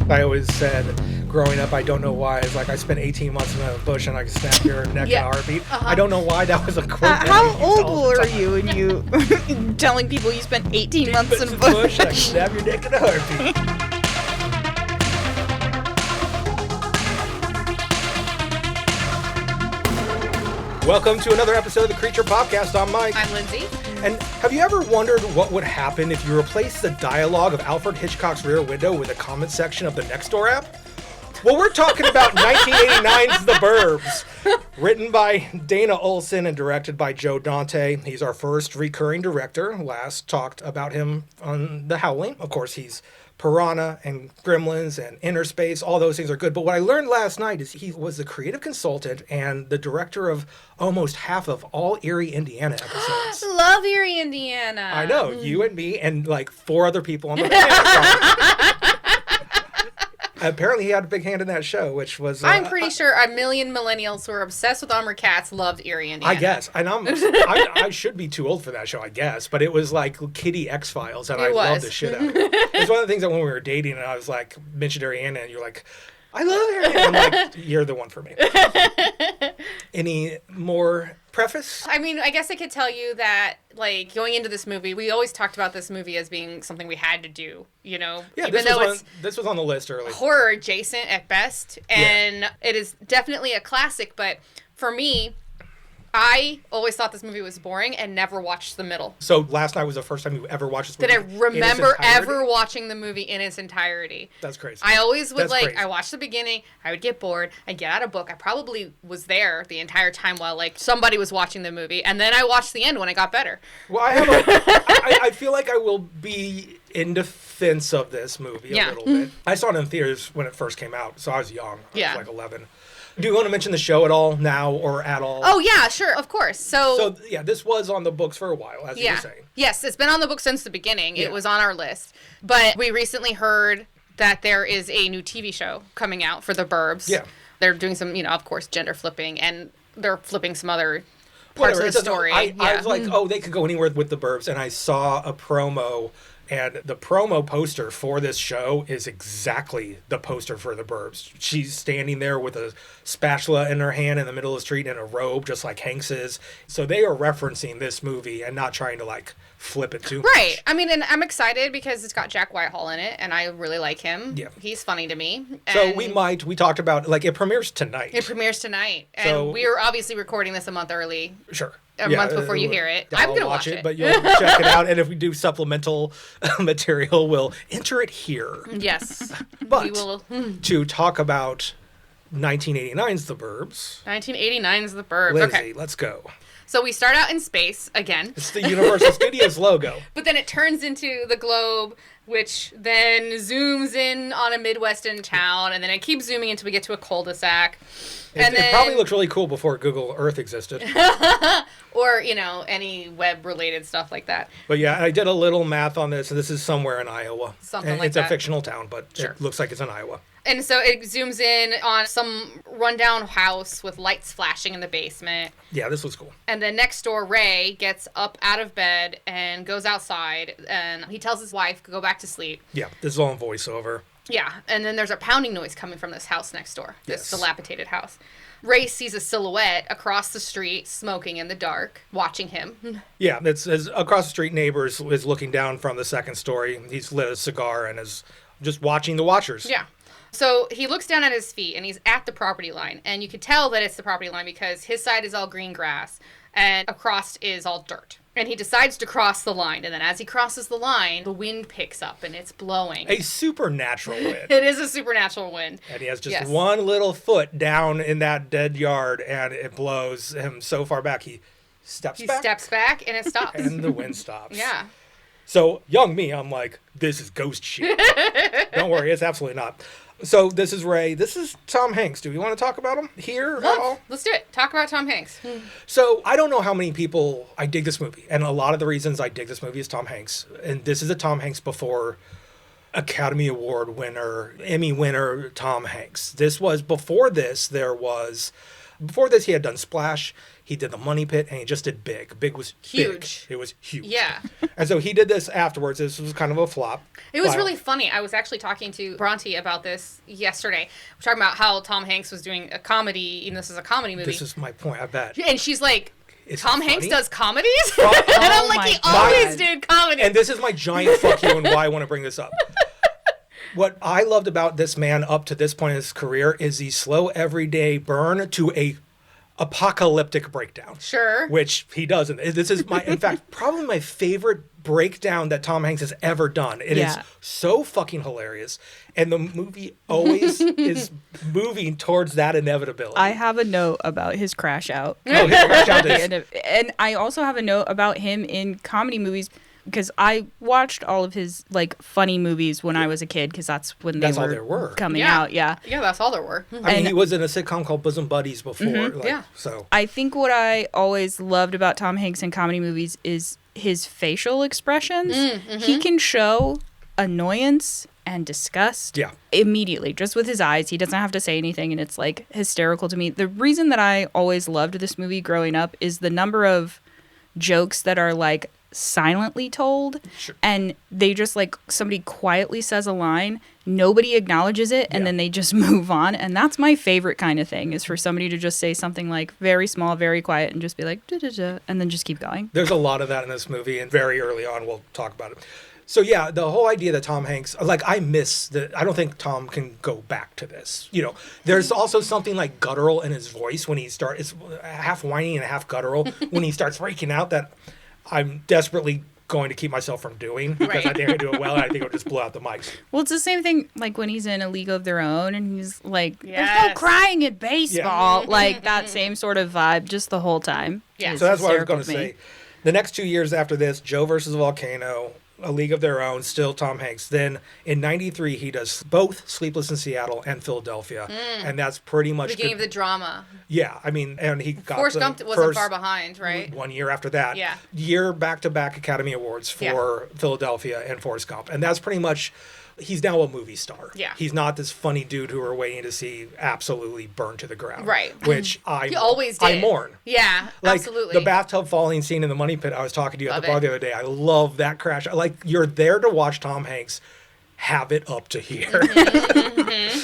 I always said growing up, I don't know why. It's like I spent 18 months in a bush and I could snap your neck in a heartbeat. I don't know why that was a quote. How old were you when you telling people you spent 18 months in a bush? I could snap your neck in a heartbeat. Welcome to another episode of the Creature Podcast. I'm Mike. I'm Lindsay. And have you ever wondered what would happen if you replaced the dialogue of Alfred Hitchcock's Rear Window with a comment section of the Nextdoor app? Well, we're talking about 1989's The Burbs, written by Dana Olson and directed by Joe Dante. He's our first recurring director. Last talked about him on The Howling. Of course, he's Piranha and Gremlins and Inner Space. All those things are good. But what I learned last night is he was the creative consultant and the director of almost half of all Erie, Indiana episodes. Love Erie, Indiana. I know. You and me and like 4 other people on the planet. Apparently he had a big hand in that show, which was... I'm pretty sure a million millennials who are obsessed with Armored Cats loved Erie, Indiana. I guess. And I should be too old for that show, I guess. But it was like Kitty X-Files, and I loved the shit out of it. It's one of the things that when we were dating, and I was like, mentioned Ariana, and you're like, I love Ariana. I'm like, you're the one for me. Any more preface? I mean, I guess I could tell you that, like, going into this movie, we always talked about this movie as being something we had to do, you know? Yeah, even this was on the list early. Horror adjacent at best, and it is definitely a classic, but for me, I always thought this movie was boring and never watched the middle. So last night was the first time you ever watched this movie? Did I remember ever watching the movie in its entirety? That's crazy. I always would I watched the beginning, I would get bored, I'd get out a book. I probably was there the entire time while like somebody was watching the movie, and then I watched the end when I got better. Well, I feel like I will be in defense of this movie a little bit. I saw it in theaters when it first came out, so I was young. I was like 11. Do you want to mention the show at all now or at all? Oh, yeah, sure, of course. So yeah, this was on the books for a while, as you were saying. Yes, it's been on the books since the beginning. It was on our list. But we recently heard that there is a new TV show coming out for The Burbs. Yeah. They're doing some, of course, gender flipping, and they're flipping some other parts of the story. I was like, they could go anywhere with The Burbs, and I saw a promo. And the promo poster for this show is exactly the poster for The Burbs. She's standing there with a spatula in her hand in the middle of the street in a robe, just like Hanks is. So they are referencing this movie and not trying to, like, flip it too much. Right. I mean, and I'm excited because it's got Jack Whitehall in it, and I really like him. Yeah. He's funny to me. So we talked about, like, it premieres tonight. And we are obviously recording this a month early. Sure. A month before you hear it. I'm going to watch it. But you'll check it out. And if we do supplemental material, we'll enter it here. Yes. But we will. To talk about 1989's The Burbs. 1989's The Burbs. Lindsay, okay. Let's go. So we start out in space again. It's the Universal Studios logo. But then it turns into the globe, which then zooms in on a Midwestern town, and then it keeps zooming until we get to a cul-de-sac. It probably looked really cool before Google Earth existed. Or, any web-related stuff like that. But yeah, I did a little math on this, and this is somewhere in Iowa. It's a fictional town, but it looks like it's in Iowa. And so it zooms in on some rundown house with lights flashing in the basement. Yeah, this was cool. And then next door, Ray gets up out of bed and goes outside, and he tells his wife to go back to sleep. Yeah, this is all in voiceover. Yeah, and then there's a pounding noise coming from this house next door, this dilapidated house. Ray sees a silhouette across the street, smoking in the dark, watching him. Yeah, it's his across the street neighbor is looking down from the second story. He's lit a cigar and is just watching the watchers. Yeah. So he looks down at his feet, and he's at the property line. And you can tell that it's the property line because his side is all green grass, and across is all dirt. And he decides to cross the line. And then as he crosses the line, the wind picks up, and it's blowing. A supernatural wind. It is a supernatural wind. And he has just one little foot down in that dead yard, and it blows him so far back, he steps back, and it stops. And the wind stops. Yeah. So, young me, I'm like, this is ghost shit. Don't worry, it's absolutely not. So this is Ray. This is Tom Hanks. Do we want to talk about him here at all? Let's do it. Talk about Tom Hanks. So I don't know how many people... I dig this movie. And a lot of the reasons I dig this movie is Tom Hanks. And this is a Tom Hanks before Academy Award winner, Emmy winner Tom Hanks. This was... Before this, there was Before this, he had done Splash, he did The Money Pit, and he just did Big. Big was Huge. Big. It was huge. Yeah. And so he did this afterwards. This was kind of a flop. It was really funny. I was actually talking to Bronte about this yesterday. We're talking about how Tom Hanks was doing a comedy, and this is a comedy movie. This is my point, I bet. And she's like, Is Tom it Hanks funny? does comedies? And I'm like, he always did comedy. And this is my giant fuck you and why I want to bring this up. What I loved about this man up to this point in his career is the slow everyday burn to a apocalyptic breakdown. Sure. Which he does. And this is in fact, probably my favorite breakdown that Tom Hanks has ever done. It is so fucking hilarious. And the movie always is moving towards that inevitability. I have a note about his crash out. Oh, his crash out is... And I also have a note about him in comedy movies because I watched all of his like funny movies when I was a kid because that's when That's all there were. coming out. Yeah. Yeah, that's all there were. I mean, he was in a sitcom called Bosom Buddies before. Yeah. So I think what I always loved about Tom Hanks in comedy movies is his facial expressions. He can show annoyance and disgust immediately, just with his eyes. He doesn't have to say anything, and it's like hysterical to me. The reason that I always loved this movie growing up is the number of jokes that are like silently told, and they just like somebody quietly says a line, nobody acknowledges it, and then they just move on. And that's my favorite kind of thing, is for somebody to just say something like very small, very quiet, and just be like da, da, da, and then just keep going. There's a lot of that in this movie, and very early on we'll talk about it. So yeah, the whole idea that Tom Hanks, like I don't think Tom can go back to this. You know, there's also something like guttural in his voice when he starts, it's half whiny and half guttural when he starts freaking out that I'm desperately going to keep myself from doing, because I think I do it well, and I think I'll just blow out the mics. Well, it's the same thing like when he's in A League of Their Own and he's like, there's no crying at baseball. Like that same sort of vibe just the whole time. Yeah. So that's what I was going to say. The next 2 years after this, Joe versus the Volcano, A League of Their Own, still Tom Hanks. Then in '93, he does both Sleepless in Seattle and Philadelphia. And that's pretty much the beginning of the drama. Yeah, I mean, and he got Forrest Gump wasn't far behind, right? 1 year after that. Yeah. Year back-to-back Academy Awards for Philadelphia and Forrest Gump. And that's pretty much, he's now a movie star. Yeah. He's not this funny dude who we're waiting to see absolutely burned to the ground. Right. Which he always did. I mourn. Yeah, like, absolutely. The bathtub falling scene in The Money Pit, I was talking to you at the bar the other day. I love that crash. Like, you're there to watch Tom Hanks have it up to here.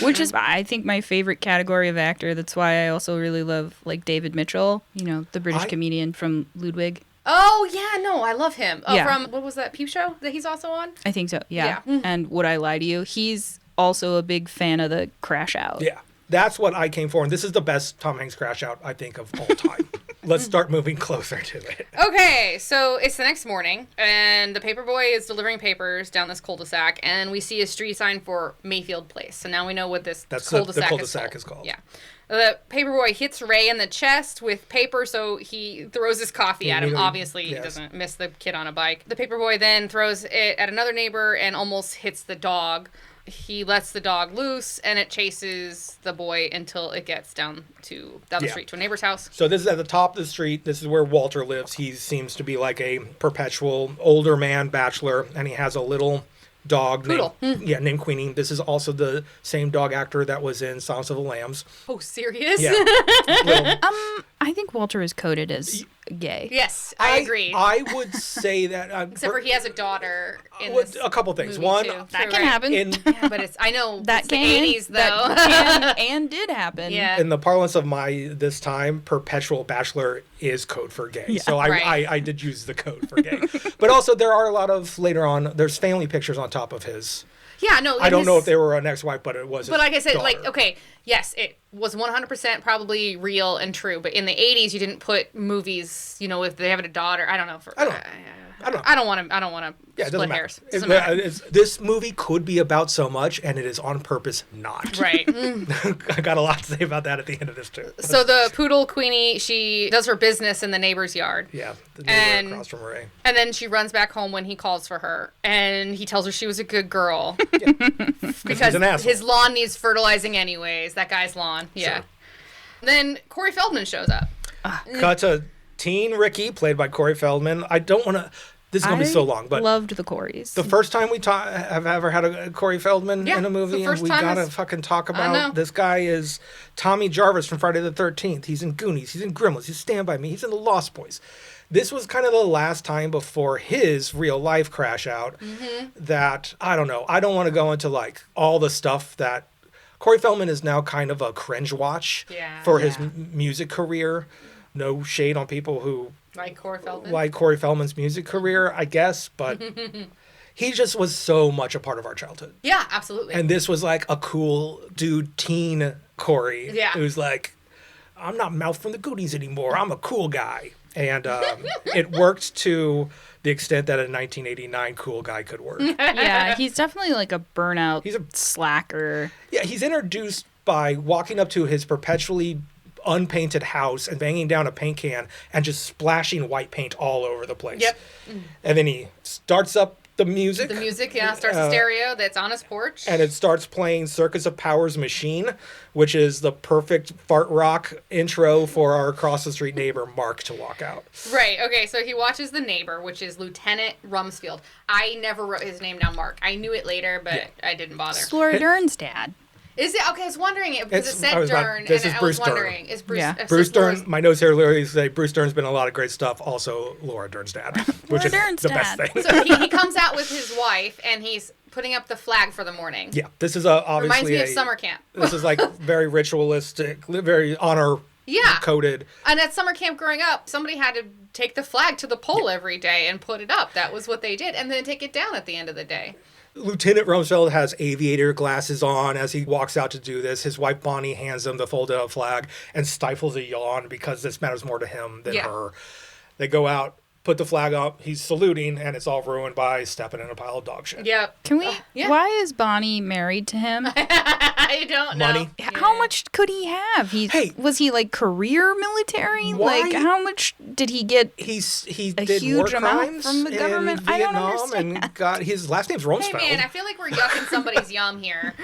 Which is, I think, my favorite category of actor. That's why I also really love, like, David Mitchell, you know, the British comedian from Ludwig. Oh, yeah, no, I love him. From, what was that, Peep Show that he's also on? I think so, yeah. And Would I Lie to You? He's also a big fan of the crash out. Yeah, that's what I came for. And this is the best Tom Hanks crash out, I think, of all time. Let's start moving closer to it. Okay, so it's the next morning, and the paperboy is delivering papers down this cul-de-sac, and we see a street sign for Mayfield Place. So now we know what this cul-de-sac is called. Yeah. The paperboy hits Ray in the chest with paper, so he throws his coffee at him. Obviously, he doesn't miss the kid on a bike. The paperboy then throws it at another neighbor and almost hits the dog. He lets the dog loose, and it chases the boy until it gets down the street to a neighbor's house. So this is at the top of the street. This is where Walter lives. He seems to be like a perpetual older man bachelor, and he has a little dog named Queenie. This is also the same dog actor that was in Silence of the Lambs. Oh, serious? Yeah. I think Walter is coded as gay. Yes, I agree. I would say that. Except for he has a daughter in this a couple things. movie One, too. That can happen. Yeah, but I know that it's can, the 80s, though. That can and did happen. Yeah. In the parlance of this time, perpetual bachelor is code for gay. So I did use the code for gay. But also there are a lot of, later on, there's family pictures on top of his. Yeah, no. I don't know if they were an ex-wife, but it was. But like I said, daughter. Yes, it was 100% probably real and true. But in the 80s, you didn't put movies, if they have a daughter. I don't know. I don't want to split hairs. This movie could be about so much, and it is on purpose not. Right. I got a lot to say about that at the end of this, too. So the poodle Queenie, she does her business in the neighbor's yard. Yeah, the neighbor across from Ray. And then she runs back home when he calls for her. And he tells her she was a good girl. Because his lawn needs fertilizing anyways. That guy's lawn. Yeah. Sure. Then Corey Feldman shows up. Cut to teen Ricky, played by Corey Feldman. I don't want to... This is going to be so long, but loved the Coreys. the first time we have ever had a Corey Feldman in a movie, and we gotta fucking talk about this guy is Tommy Jarvis from Friday the 13th. He's in Goonies, he's in Gremlins, he's Stand By Me, he's in The Lost Boys. This was kind of the last time before his real life crash out that, I don't know, I don't want to go into like all the stuff that Corey Feldman is now kind of a cringe watch for his music career. No shade on people who like Corey Feldman's music career, I guess, but he just was so much a part of our childhood. Yeah, absolutely. And this was like a cool dude, teen Corey, who's like, I'm not Mouth from the Goonies anymore. I'm a cool guy. And it worked to the extent that a 1989 cool guy could work. Yeah, he's definitely like a burnout slacker. Yeah, he's introduced by walking up to his perpetually unpainted house and banging down a paint can and just splashing white paint all over the place. Yep. And then he starts up the music. The music, starts a stereo that's on his porch. And it starts playing Circus of Power's Machine, which is the perfect fart rock intro for our across the street neighbor, Mark, to walk out. Right, okay, so he watches The Neighbor, which is Lieutenant Rumsfeld. I never wrote his name down, Mark. I knew it later, but I didn't bother. It's Laura Dern's dad. Is it? Okay, I was wondering it because it said Dern, this and is I Bruce was wondering. Dern. Is Bruce Bruce Dern, my notes here literally say Bruce Dern's been in a lot of great stuff, also Laura Dern's dad, which is the best thing. So he comes out with his wife, and he's putting up the flag for the morning. Yeah, this is obviously reminds me of summer camp. This is like very ritualistic, very honor coded. And at summer camp growing up, somebody had to take the flag to the pole every day and put it up. That was what they did, and then take it down at the end of the day. Lieutenant Rumsfeld has aviator glasses on as he walks out to do this. His wife Bonnie hands him the folded up flag and stifles a yawn because this matters more to him than her. They go out, put the flag up, he's saluting, and it's all ruined by stepping in a pile of dog shit. Yep. Can we? Why is Bonnie married to him? I don't know. Money. How much could he have? Was he like career military? Why? Like how much did he get? He a did huge war amount crimes from the government. in Vietnam, I don't understand. and got his last name's Rumsfeld. Hey man, I feel like we're yucking somebody's yum here.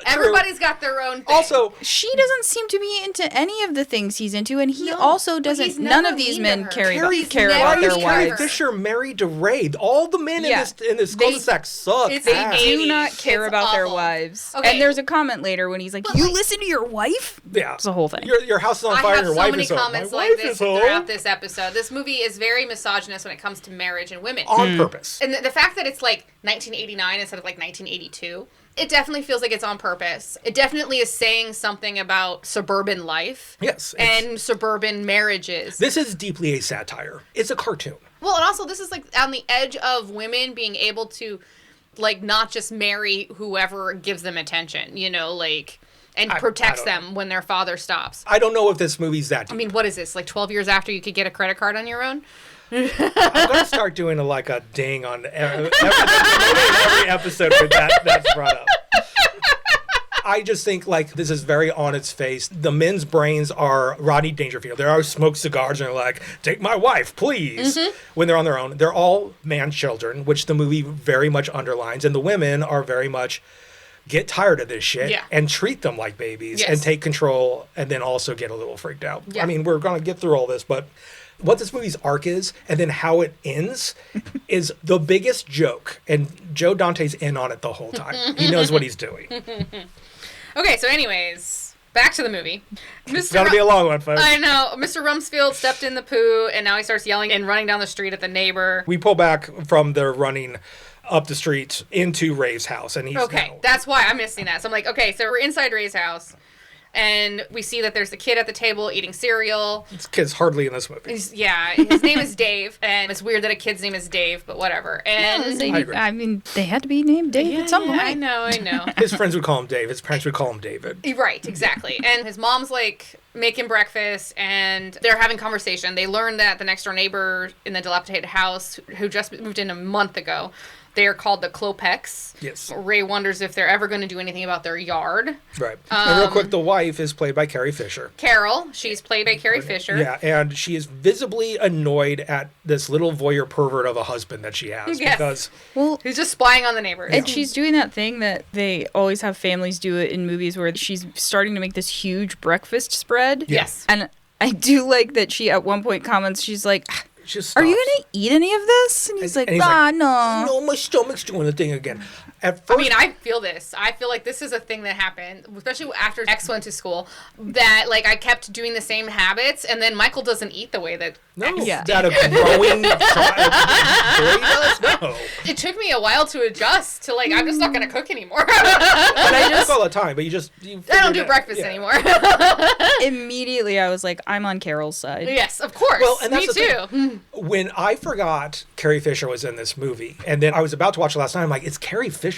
Everybody's got their own thing. Also, she doesn't seem to be into any of the things he's into, and he also doesn't. None of these men care about their Carrie wives. Fisher married to Ray. All the men in this cul-de-sac suck. They do not care about their wives. Okay. And there's a comment later when he's like, "You listen to your wife?" Yeah, it's the whole thing. Your house is on fire. And your wife is home. I have so many comments like this throughout this episode. This movie is very misogynist when it comes to marriage and women on purpose. And the fact that it's like 1989 instead of like 1982. It definitely feels like it's on purpose. It definitely is saying something about suburban life. Yes. And suburban marriages. This is deeply a satire. It's a cartoon. Well, and also this is like on the edge of women being able to like not just marry whoever gives them attention, you know, like and protects them when their father stops. I don't know if this movie's that deep. I mean, what is this? Like 12 years after you could get a credit card on your own? I'm going to start doing a ding on every episode where that's brought up. I just think this is very on its face. The men's brains are Rodney Dangerfield. They always smoke cigars and they're like, take my wife, please. Mm-hmm. When they're on their own. They're all man children, which the movie very much underlines. And the women are very much get tired of this shit and treat them like babies and take control and then also get a little freaked out. Yeah. I mean, we're going to get through all this, but what this movie's arc is and then how it ends is the biggest joke. And Joe Dante's in on it the whole time. He knows what he's doing. Okay, so anyways, back to the movie. It's gotta be a long one, folks. I know. Mr. Rumsfeld stepped in the poo, and now he starts yelling and running down the street at the neighbor. We pull back from their running up the street into Ray's house, and he's that's why I'm missing that. So I'm like, okay, so we're inside Ray's house. And we see that there's a kid at the table eating cereal. This kid's hardly in this movie. His name is Dave. And it's weird that a kid's name is Dave, but whatever. And I mean, they had to be named Dave at some point. I know. His friends would call him Dave. His parents would call him David. Right, exactly. And his mom's making breakfast and they're having conversation. They learn that the next door neighbor in the dilapidated house who just moved in a month ago, they are called the Klopex. Yes. Ray wonders if they're ever going to do anything about their yard. Right. And real quick, the wife is played by Carrie Fisher. Carol. She's played by Carrie Fisher. Yeah, and she is visibly annoyed at this little voyeur pervert of a husband that she has. Yes. Because who's just spying on the neighbors. And she's doing that thing that they always have families do it in movies where she's starting to make this huge breakfast spread. Yes. And I do like that she at one point comments, she's like, just stops. Are you going to eat any of this? And he's like, no. No, my stomach's doing the thing again. At first, I mean, I feel this. I feel like this is a thing that happened, especially after X went to school, that, like, I kept doing the same habits, and then Michael doesn't eat the way that that a growing boy does? No. It took me a while to adjust to, like, I'm just not going to cook anymore. But I cook all the time, but I don't do breakfast anymore. Immediately, I was like, I'm on Carol's side. Yes, of course. Well, and that's me too. Thing. When I forgot Carrie Fisher was in this movie, and then I was about to watch it last night, I'm like, it's Carrie Fisher?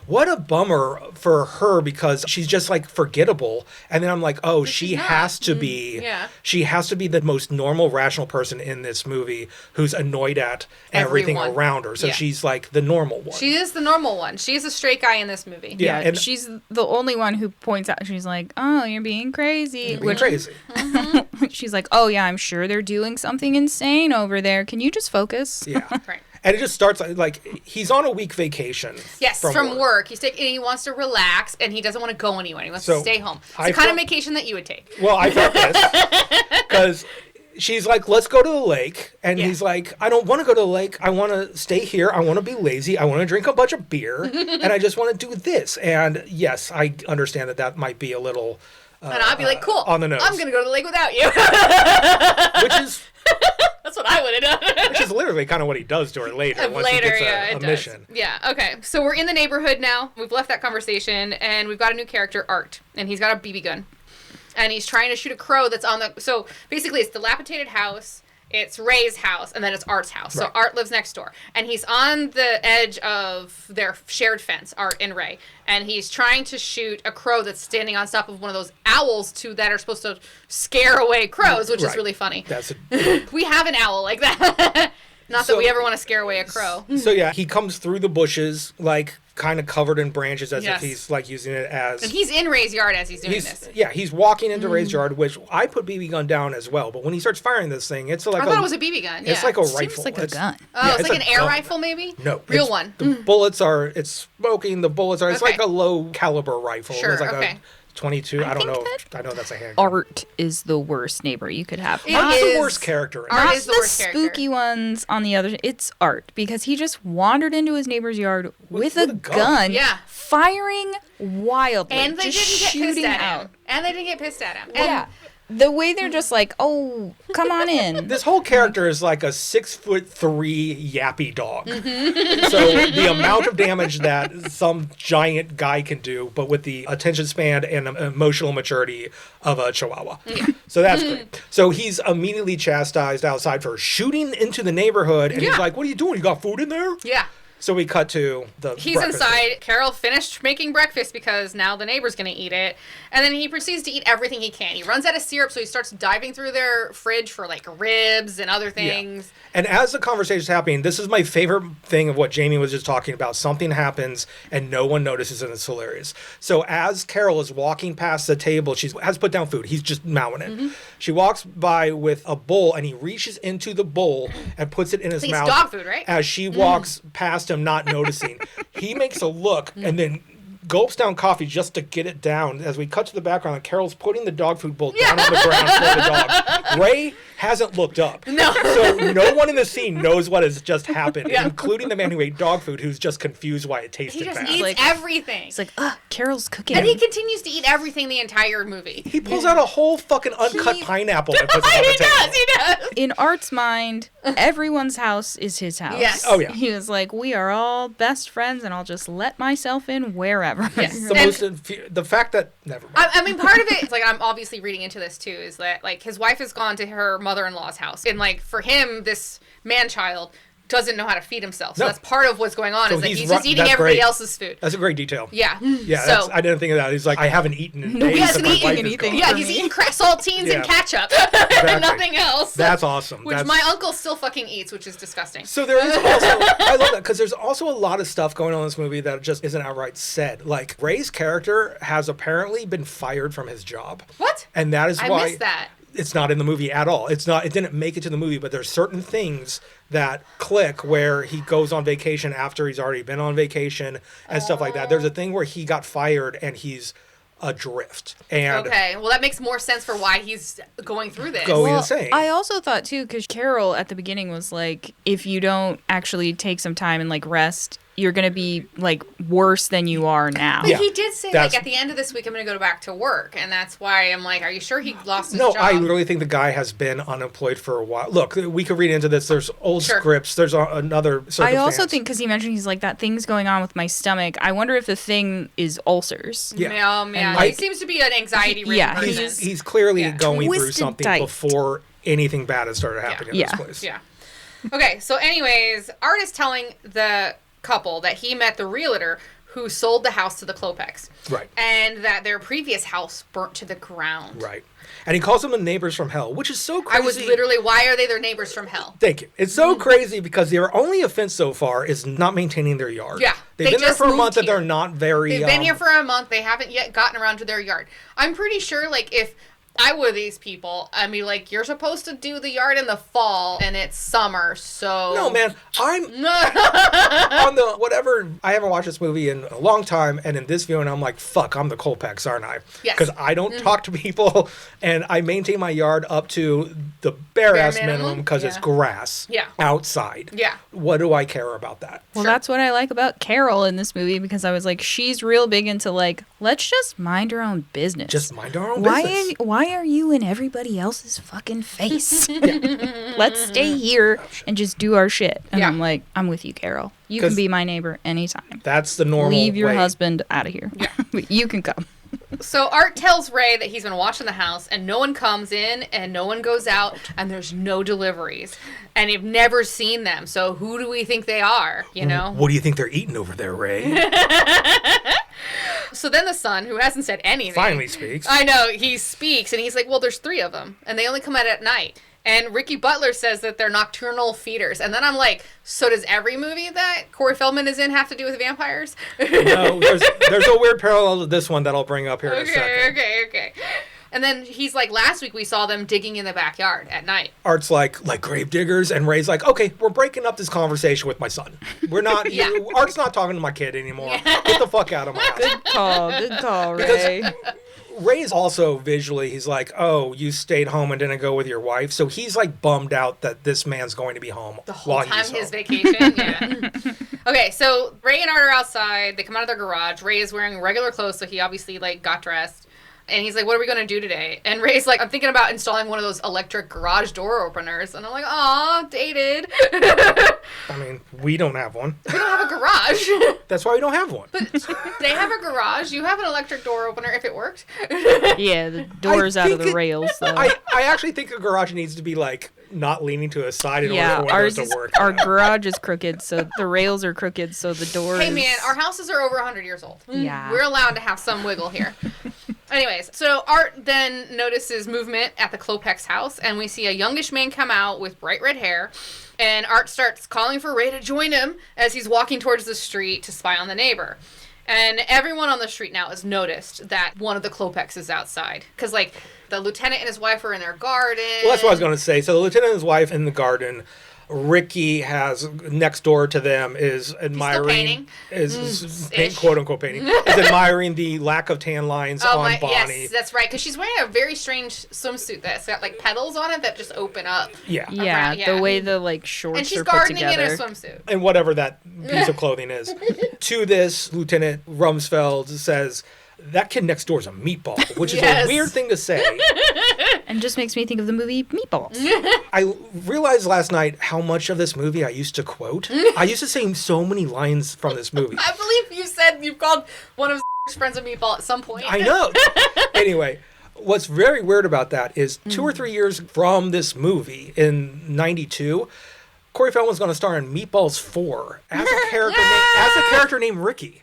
What a bummer for her, because she's just, like, forgettable. And then I'm like, oh, she has to be. Yeah. She has to be the most normal, rational person in this movie who's annoyed at everything around her. So she's, like, the normal one. She is the normal one. She's a straight guy in this movie. Yeah, and she's the only one who points out, she's like, oh, you're being crazy. You're being crazy. She's like, oh, yeah, I'm sure they're doing something insane over there. Can you just focus? Yeah. Right. And it just starts like he's on a week vacation. Yes, from work. And he wants to relax, and he doesn't want to go anywhere. He wants to stay home. It's the kind of vacation that you would take. Well, I felt this because she's like, let's go to the lake. And he's like, I don't want to go to the lake. I want to stay here. I want to be lazy. I want to drink a bunch of beer. And I just want to do this. And yes, I understand that might be a little... and I'd be like, cool. On the nose. I'm going to go to the lake without you. Which is... That's what I would have done. Which is literally kind of what he does to her later. Once he gets a mission. Yeah, okay. So we're in the neighborhood now. We've left that conversation, and we've got a new character, Art. And he's got a BB gun. And he's trying to shoot a crow that's on the... So basically, it's dilapidated house. It's Ray's house, and then it's Art's house. Right. So Art lives next door. And he's on the edge of their shared fence, Art and Ray. And he's trying to shoot a crow that's standing on top of one of those owls, that are supposed to scare away crows, which is really funny. We have an owl like that. Not that we ever want to scare away a crow. So yeah, he comes through the bushes, like, kind of covered in branches as if he's, like, using it as... And he's in Ray's yard as he's doing this. Yeah, he's walking into Ray's yard, which I put BB gun down as well. But when he starts firing this thing, it's like I thought it was a BB gun, It's like a rifle. Seems like a gun. Oh, it's like an air rifle, maybe? No. Real one. The bullets are... It's smoking. The bullets are... It's like a low-caliber rifle. Sure, it's like a 22. I don't know. I know that's a hand. Art is the worst neighbor you could have. Art's the worst character. Art is the worst character. Spooky ones on the other. It's Art, because he just wandered into his neighbor's yard with a gun. Yeah. Firing wildly. And they just didn't get pissed at him. out. And they didn't get pissed at him. Yeah. The way they're just like, oh, come on in. This whole character is like a 6'3" yappy dog. So the amount of damage that some giant guy can do, but with the attention span and emotional maturity of a chihuahua. So that's great. So he's immediately chastised outside for shooting into the neighborhood. And he's like, what are you doing? You got food in there? Yeah. So we cut to the He's inside. Carol finished making breakfast because now the neighbor's going to eat it. And then he proceeds to eat everything he can. He runs out of syrup, so he starts diving through their fridge for, like, ribs and other things. Yeah. And as the conversation's happening, this is my favorite thing of what Jamie was just talking about. Something happens and no one notices, and it's hilarious. So as Carol is walking past the table, she has put down food. He's just mowing it. She walks by with a bowl, and he reaches into the bowl and puts it in his mouth. It's dog food, right? As she walks past him, not noticing. He makes a look and then gulps down coffee just to get it down. As we cut to the background, and Carol's putting the dog food bowl down on the ground for the dog. Ray hasn't looked up. No. So no one in the scene knows what has just happened, including the man who ate dog food, who's just confused why it tasted bad. He just eats everything. It's like, Carol's cooking. And he continues to eat everything the entire movie. He pulls out a whole fucking uncut pineapple and puts it on the table. He does. In Art's mind, everyone's house is his house. Yes. Oh, yeah. He was like, we are all best friends, and I'll just let myself in wherever. Yes. The fact that... Never mind. I mean, part of it, like, I'm obviously reading into this, too, is that, like, his wife has gone to her mother-in-law's house. And, like, for him, this man-child doesn't know how to feed himself. So that's part of what's going on, is that he's just eating everybody else's food. That's a great detail. Yeah. Yeah, I didn't think of that. He's like, I haven't eaten in days. He hasn't eaten anything. Yeah, he's eating saltines and ketchup. And nothing else. That's awesome. Which my uncle still fucking eats, which is disgusting. So there is also, I love that, because there's also a lot of stuff going on in this movie that just isn't outright said. Like, Ray's character has apparently been fired from his job. What? And that is why... I missed that. It's not in the movie at all. It didn't make it to the movie, but there's certain things that click where he goes on vacation after he's already been on vacation and stuff like that. There's a thing where he got fired and he's adrift. And okay, well, that makes more sense for why he's going through this. Insane. I also thought, too, because Carol at the beginning was like, if you don't actually take some time and, like, rest, you're going to be, like, worse than you are now. But he did say, like, at the end of this week, I'm going to go back to work. And that's why I'm like, are you sure he lost his job? No, I really think the guy has been unemployed for a while. Look, we could read into this. There's old scripts. There's another circumstance. I also think, because he mentioned he's like, that thing's going on with my stomach. I wonder if the thing is ulcers. Yeah. He seems to be an anxiety-ridden person. He's clearly going through something before anything bad has started happening in this place. Yeah. Okay, so anyways, Art is telling the couple that he met the realtor who sold the house to the Klopeks. Right. And that their previous house burnt to the ground. Right. And he calls them the neighbors from hell, which is so crazy. I was literally, why are they their neighbors from hell? Thank you. It's so crazy because their only offense so far is not maintaining their yard. Yeah. They've been there for a month and they're not very... They've been here for a month. They haven't yet gotten around to their yard. I'm pretty sure, like, if I were these people, I'd be like, you're supposed to do the yard in the fall and it's summer, so... No, man. I'm on the whatever... I haven't watched this movie in a long time, and in this viewing, I'm like, fuck, I'm the Klopeks, aren't I? Yes. Because I don't talk to people, and I maintain my yard up to the bare-ass minimum because it's grass outside. Yeah. What do I care about that? Well, that's what I like about Carol in this movie, because I was like, she's real big into, like, let's just mind our own business. Just mind our own business. Why are you in everybody else's fucking face? Let's stay here and just do our shit. And I'm like, I'm with you, Carol. You can be my neighbor anytime. That's the normal Leave your way. husband out of here. Yeah. You can come. So Art tells Ray that he's been watching the house and no one comes in and no one goes out and there's no deliveries. And you've never seen them. So who do we think they are, you know? What do you think they're eating over there, Ray? So then the son, who hasn't said anything... finally speaks. I know, he speaks and he's like, well, there's 3 of them. And they only come out at night. And Ricky Butler says that they're nocturnal feeders. And then I'm like, so does every movie that Corey Feldman is in have to do with vampires? No, there's a weird parallel to this one that I'll bring up here in a second. Okay. And then he's like, last week we saw them digging in the backyard at night. Art's like grave diggers, and Ray's like, okay, we're breaking up this conversation with my son. We're not, Art's not talking to my kid anymore. Get the fuck out of my house. Good call, Ray. Ray's also visually, he's like, oh, you stayed home and didn't go with your wife. So he's like bummed out that this man's going to be home the whole while time he's his home. vacation. Yeah. Okay, so Ray and Art are outside. They come out of their garage. Ray is wearing regular clothes, so he obviously like got dressed. And he's like, what are we going to do today? And Ray's like, I'm thinking about installing one of those electric garage door openers. And I'm like, aw, dated. I mean, we don't have one. We don't have a garage. That's why we don't have one. But they have a garage. You have an electric door opener if it worked. Yeah, the door's out of the rails, though. I actually think a garage needs to be like not leaning to a side in order for windows to work. Our garage is crooked, so the rails are crooked, so the doors... Hey, man, our houses are over 100 years old. Yeah. We're allowed to have some wiggle here. Anyways, so Art then notices movement at the Klopeks house, and we see a youngish man come out with bright red hair, and Art starts calling for Ray to join him as he's walking towards the street to spy on the neighbor. And everyone on the street now has noticed that one of the Klopeks is outside. Because, like, the lieutenant and his wife are in their garden. Well, that's what I was going to say. So the lieutenant and his wife in the garden... Ricky has next door to them is admiring quote unquote painting is admiring the lack of tan lines on Bonnie. Yes, that's right. Because she's wearing a very strange swimsuit that's got like petals on it that just open up. Yeah, the way the like shorts and she's are put gardening together. in a swimsuit. And whatever that piece of clothing is. To this, Lieutenant Rumsfeld says, that kid next door is a meatball, which is a weird thing to say. And just makes me think of the movie Meatballs. I realized last night how much of this movie I used to quote. I used to say so many lines from this movie. I believe you said you called one of his friends a meatball at some point. I know. Anyway, what's very weird about that is 2 or 3 years from this movie in 92, Corey Feldman's going to star in Meatballs 4 as a character named Ricky.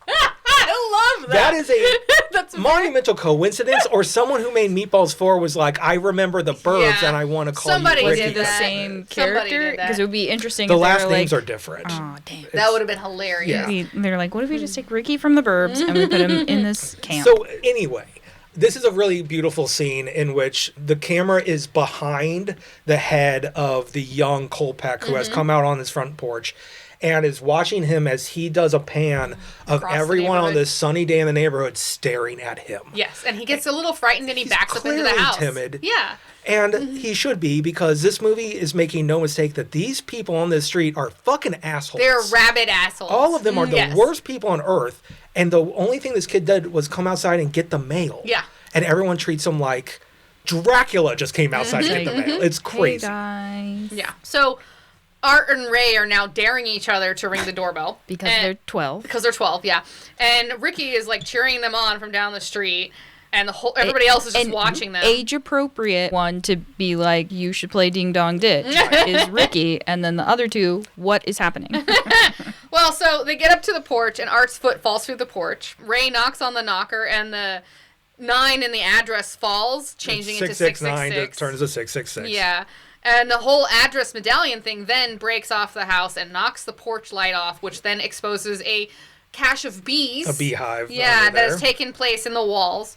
I love that. That is a monumental coincidence, or someone who made Meatballs 4 was like, I remember the Burbs and I want to call Somebody you Ricky. Did the same character? Because it would be interesting the if last they were names like, are different. Oh, damn. That would have been hilarious. Yeah. They're like, what if we just take Ricky from the Burbs and we put him in this camp? So anyway, this is a really beautiful scene in which the camera is behind the head of the young Kolpek who has come out on his front porch. and is watching him as he does a pan of Across the everyone on neighborhood. this sunny day in the neighborhood staring at him. Yes, and he gets a little frightened and he backs up into the clearly house. timid. Yeah. And he should be, because this movie is making no mistake that these people on this street are fucking assholes. They're rabid assholes. All of them are the Yes. worst people on earth. And the only thing this kid did was come outside and get the mail. Yeah. And everyone treats him like Dracula just came outside to get the mail. It's crazy. Hey guys. Yeah. So Art and Ray are now daring each other to ring the doorbell. Because And- they're 12. Because they're 12, yeah. And Ricky is like cheering them on from down the street. And everybody else is just An watching them. Age appropriate one to be like, you should play Ding Dong Ditch is Ricky, and then the other two, what is happening? Well, so they get up to the porch, and Art's foot falls through the porch. Ray knocks on the knocker, and the 9 in the address falls, changing into 669 666. turns to 666. Yeah. And the whole address medallion thing then breaks off the house and knocks the porch light off, which then exposes a cache of bees. A beehive. Yeah, under that there. has taken place in the walls.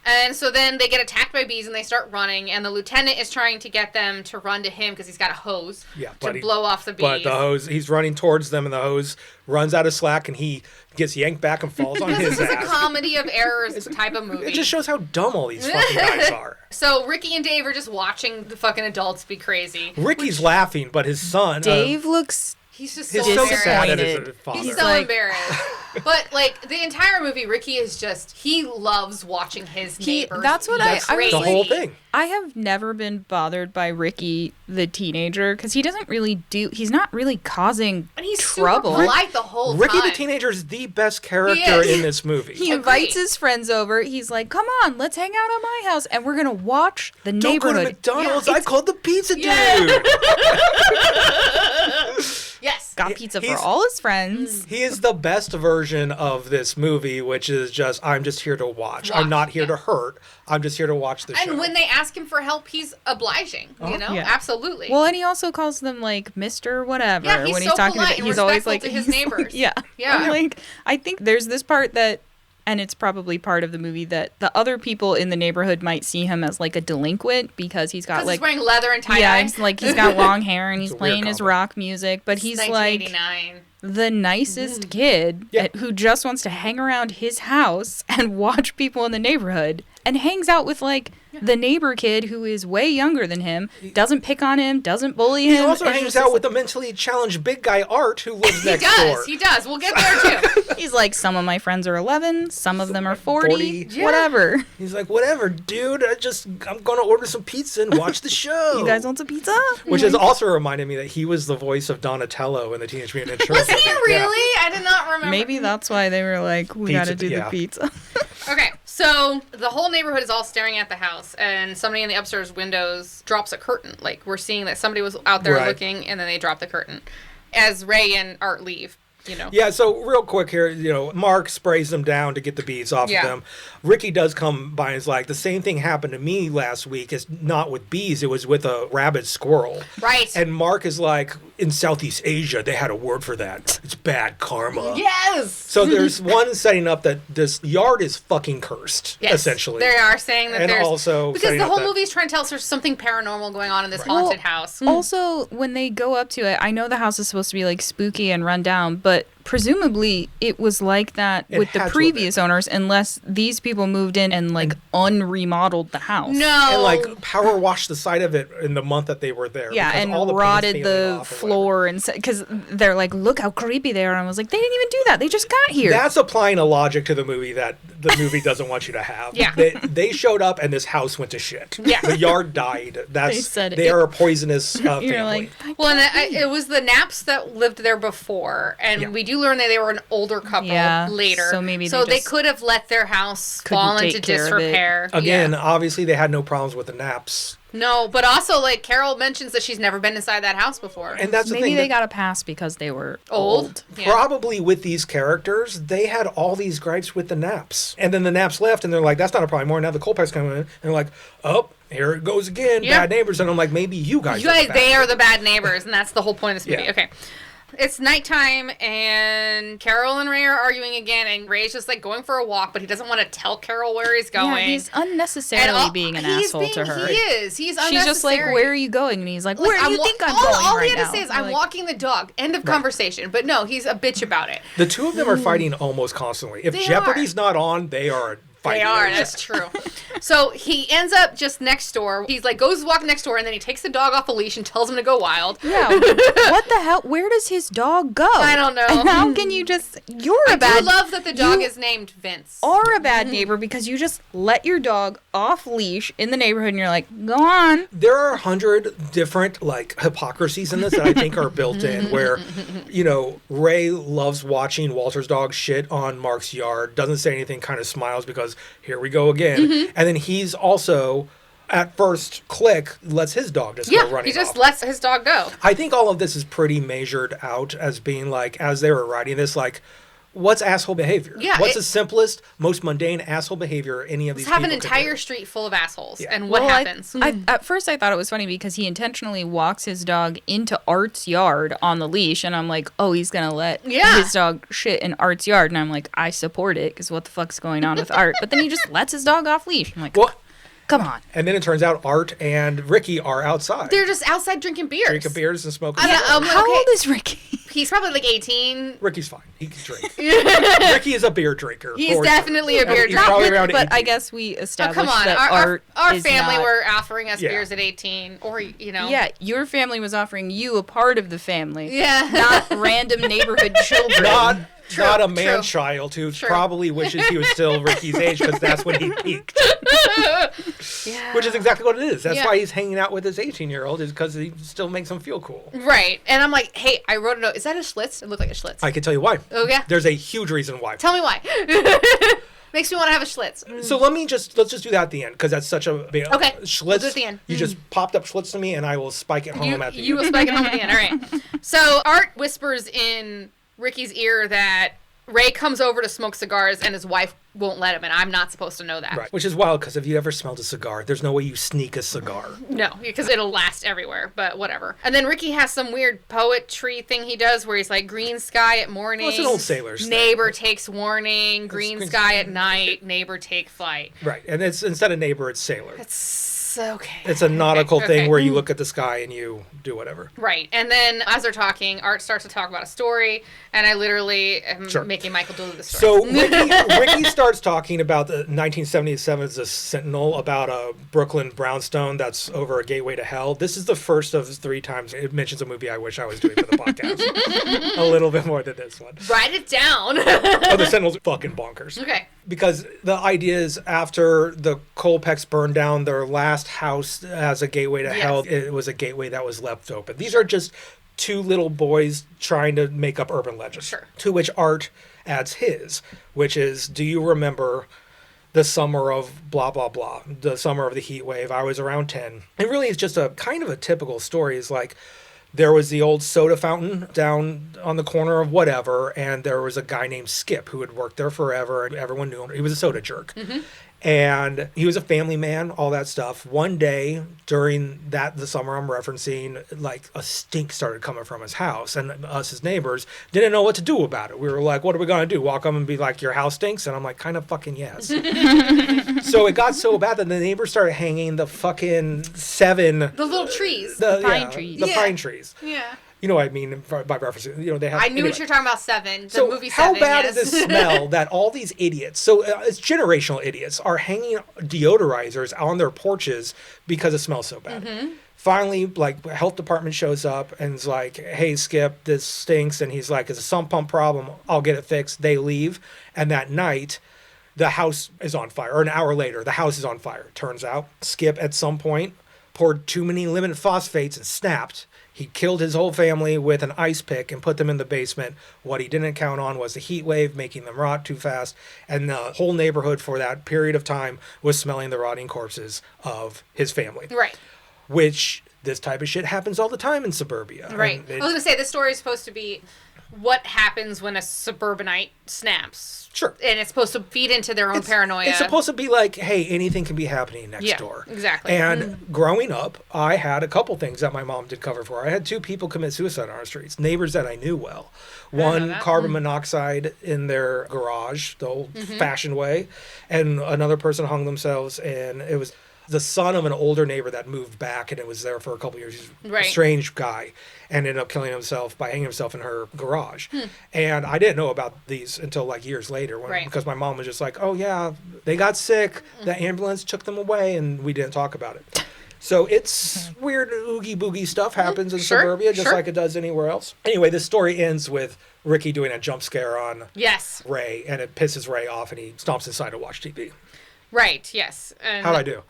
And so then they get attacked by bees and they start running, and the lieutenant is trying to get them to run to him because he's got a hose to blow off the bees. But the hose, he's running towards them, and the hose runs out of slack, and he gets yanked back and falls on his This is a ass. comedy of errors type of movie. It just shows how dumb all these fucking guys are. So Ricky and Dave are just watching the fucking adults be crazy. Ricky's laughing, but his son... Dave looks He's just he's so so embarrassed. sad at his disappointed. father. He's so like- embarrassed. But, like, the entire movie, Ricky is just, he loves watching his neighbors. that's what be I was crazy. the whole thing. I have never been bothered by Ricky the teenager because he doesn't really he's not really causing And he's trouble. super polite the whole Ricky time. the teenager is the best character is. in this movie. He invites his friends over. He's like, "Come on, let's hang out at my house, and we're gonna watch the Don't go to neighborhood." McDonald's. Yeah, I called the pizza dude. Yeah. Yes. Got pizza for He's- all his friends. He is the best version of this movie, which is just, I'm just here to watch. I'm not here to hurt. I'm just here to watch the show. And when they ask him for help, he's obliging. You know, Yeah. absolutely. Well, and he also calls them like Mr. Whatever Yeah, he's when so he's talking polite to and he's always respectful like to his he's like- neighbors. yeah, Yeah. I'm like, I think there's this part that, and it's probably part of the movie that the other people in the neighborhood might see him as like a delinquent because he's got because like he's wearing leather and tie-dye. yeah, it's like he's got long hair and he's It's a weird playing his combo. rock music, but he's like 1989. the nicest kid Yeah. who just wants to hang around his house and watch people in the neighborhood and hangs out with like the neighbor kid who is way younger than him, doesn't pick on him, doesn't bully him. he also It's hangs just out with the mentally challenged big guy Art who lives He next does. door. He does. We'll get there too. He's like, some of my friends are 11, some of them are 40, 40. Yeah. whatever. He's like, whatever, dude. I'm going to order some pizza and watch the show. You guys want some pizza? Which has also reminded me that he was the voice of Donatello in the Teenage Mutant Ninja Was Turtles. he movie. really? I did not remember. Maybe that's why they were like, we Pizza, gotta do yeah. the pizza. Okay, so the whole neighborhood is all staring at the house, and somebody in the upstairs windows drops a curtain. Like, we're seeing that somebody was out there Right. looking, and then they drop the curtain. As Ray and Art leave, you know. Yeah, so real quick here, Mark sprays them down to get the bees off Yeah. of them. Ricky does come by and is like, the same thing happened to me last week. It's not with bees, it was with a rabid squirrel. Right. And Mark is like, in Southeast Asia, they had a word for that. It's bad karma. Yes! So there's one setting up that this yard is fucking cursed, Yes. essentially. They are saying that And there's... also because setting the up whole that- movie is trying to tell us there's something paranormal going on in this haunted house. Also, when they go up to it, I know the house is supposed to be like spooky and run down, but presumably it was like that It with the had to have previous owners, unless these people moved in and like unremodeled the house. No. And like power washed the side of it in the month that they were there. Yeah, because and all the paint's rotted peeling the off or whatever. floor, and because they're like, look how creepy they are. And I was like, they didn't even do that. They just got here. That's applying a logic to the movie that the movie doesn't want you to have. Yeah. They showed up and this house went to shit. Yeah. The yard died. They said They it- are a poisonous family. You're like, Well, and it was the Naps that lived there before, and Yeah. we do learn that they were an older couple Yeah, later. so maybe they they just could have let their house couldn't fall take into care of it. disrepair. Again, Yeah. obviously they had no problems with the naps. No, but also like Carol mentions that she's never been inside that house before. And that's the maybe thing. they that got a pass because they were old. Yeah. Probably with these characters, they had all these gripes with the naps. And then the naps left and they're like, that's not a problem anymore. Now the Colpacks come in and they're like, oh, here it goes again. Yeah. Bad neighbors. And I'm like, maybe you guys You guys, are the bad they are neighbors. the bad neighbors, and that's the whole point of this movie. Yeah. Okay. It's nighttime, and Carol and Ray are arguing again, and Ray's just, like, going for a walk, but he doesn't want to tell Carol where he's going. Yeah, he's unnecessarily being an asshole to her. He is. He's unnecessary. She's just like, where are you going? And he's like, where do you think I'm going all right he had now? to say is, I'm walking the dog. End of conversation. But no, he's a bitch about it. The two of them are fighting almost constantly. If Jeopardy's not on, they are fighting. They are, that's true. So he ends up just next door. He's like, goes walk next door, and then he takes the dog off a leash and tells him to go wild. Yeah. What the hell? Where does his dog go? I don't know. And how can you just... I love that the dog is named Vince. Are a bad neighbor because you just let your dog off leash in the neighborhood and you're like, go on. There are 100 different, like, hypocrisies in this that I think are built in where, you know, Ray loves watching Walter's dog shit on Mark's yard, doesn't say anything, kind of smiles because here we go again. And then he's also, at first click, lets his dog just go running off. He just lets his dog go. I think all of this is pretty measured out as being like, as they were writing this, like, what's asshole behavior? Yeah, what's the simplest, most mundane asshole behavior any of these people have an entire do? street full of assholes. Yeah. And what happens? At first I thought it was funny because he intentionally walks his dog into Art's yard on the leash, and I'm like, oh, he's going to let his dog shit in Art's yard. And I'm like, I support it because what the fuck's going on with Art? But then he just lets his dog off leash. I'm like, come on. And then it turns out Art and Ricky are outside. They're just outside drinking beers. Drinking beers and smoking. How old is Ricky? He's probably like 18. Ricky's fine. He can drink. Ricky is a beer drinker. He's definitely a beer He's probably drinker. around 18. But I guess we established come on. that Our is family not... were offering us beers at 18. Or, you know. Yeah, your family was offering you a part of the family. Yeah. Not random neighborhood children. Not a man-child who probably wishes he was still Ricky's age because that's when he peaked. Which is exactly what it is. That's why he's hanging out with his 18-year-old, is because he still makes him feel cool. Right. And I'm like, hey, I wrote a note. Is that a Schlitz? It looked like a Schlitz. I can tell you why. Oh, yeah? There's a huge reason why. Tell me why. Makes me want to have a Schlitz. So let's just do that at the end, because that's such a big... Okay, Schlitz, we'll do it at the end. You just popped up Schlitz to me, and I will spike it home at the end. You will spike it home at the end. All right. So Art whispers in Ricky's ear that Ray comes over to smoke cigars and his wife won't let him, and I'm not supposed to know that. Right. Which is wild, because if you ever smelled a cigar, there's no way you sneak a cigar. No, because it'll last everywhere, but whatever. And then Ricky has some weird poetry thing he does where he's like, green sky at morning. Well, it's an old sailor's Neighbor thing. Takes warning. Green sky at night. Neighbor take flight. Right. And it's instead of neighbor, it's sailor. It's okay. It's a nautical thing where you look at the sky and you do whatever. Right. And then as they're talking, Art starts to talk about a story, and I literally am making Michael do the story. So Ricky starts talking about the 1977's The Sentinel, about a Brooklyn brownstone that's over a gateway to hell. This is the first of 3 times it mentions a movie I wish I was doing for the podcast. A little bit more than this one. Write it down. Oh, The Sentinel's fucking bonkers. Okay. Because the idea is after the Colpecks burned down their last house as a gateway to hell, it was a gateway that was left open. These are just 2 little boys trying to make up urban legends. Sure. To which Art adds his, which is, do you remember the summer of blah, blah, blah, the summer of the heat wave? I was around 10. It really is just a kind of a typical story. It's like, there was the old soda fountain down on the corner of whatever, and there was a guy named Skip who had worked there forever, and everyone knew him. He was a soda jerk. Mm-hmm. And he was a family man, all that stuff. One day during the summer I'm referencing, like a stink started coming from his house, and us as neighbors didn't know what to do about it. We were like, what are we going to do? Walk up and be like, your house stinks? And I'm like, kind of fucking yes. So it got so bad that the neighbors started hanging the fucking 7... The little trees. The pine trees. The pine trees. Yeah. You know what I mean by reference. You know, they have. I knew what you're talking about. 7. So movie 7. How bad is this smell that all these idiots? So it's generational idiots are hanging deodorizers on their porches because it smells so bad. Mm-hmm. Finally, like, health department shows up and is like, "Hey, Skip, this stinks." And he's like, "It's a sump pump problem. I'll get it fixed." They leave, and that night, the house is on fire. Or an hour later, the house is on fire. Turns out, Skip at some point poured too many limited phosphates and snapped. He killed his whole family with an ice pick and put them in the basement. What he didn't count on was the heat wave making them rot too fast. And the whole neighborhood for that period of time was smelling the rotting corpses of his family. Right. Which, this type of shit happens all the time in suburbia. Right. I was going to say, this story is supposed to be what happens when a suburbanite snaps. Sure. And it's supposed to feed into their own paranoia. It's supposed to be like, hey, anything can be happening next door. Exactly. And growing up, I had a couple things that my mom did cover for. I had 2 people commit suicide on our streets, neighbors that I knew well. One, carbon monoxide in their garage, the old-fashioned way, and another person hung themselves, and it was the son of an older neighbor that moved back, and it was there for a couple years. He's a strange guy, and ended up killing himself by hanging himself in her garage. And I didn't know about these until like years later, because my mom was just like, oh yeah, they got sick, the ambulance took them away, and we didn't talk about it. So it's weird oogie boogie stuff happens in suburbia, just like it does anywhere else. Anyway, this story ends with Ricky doing a jump scare on Ray, and it pisses Ray off, and he stomps inside to watch TV. Right, yes. And how'd I do?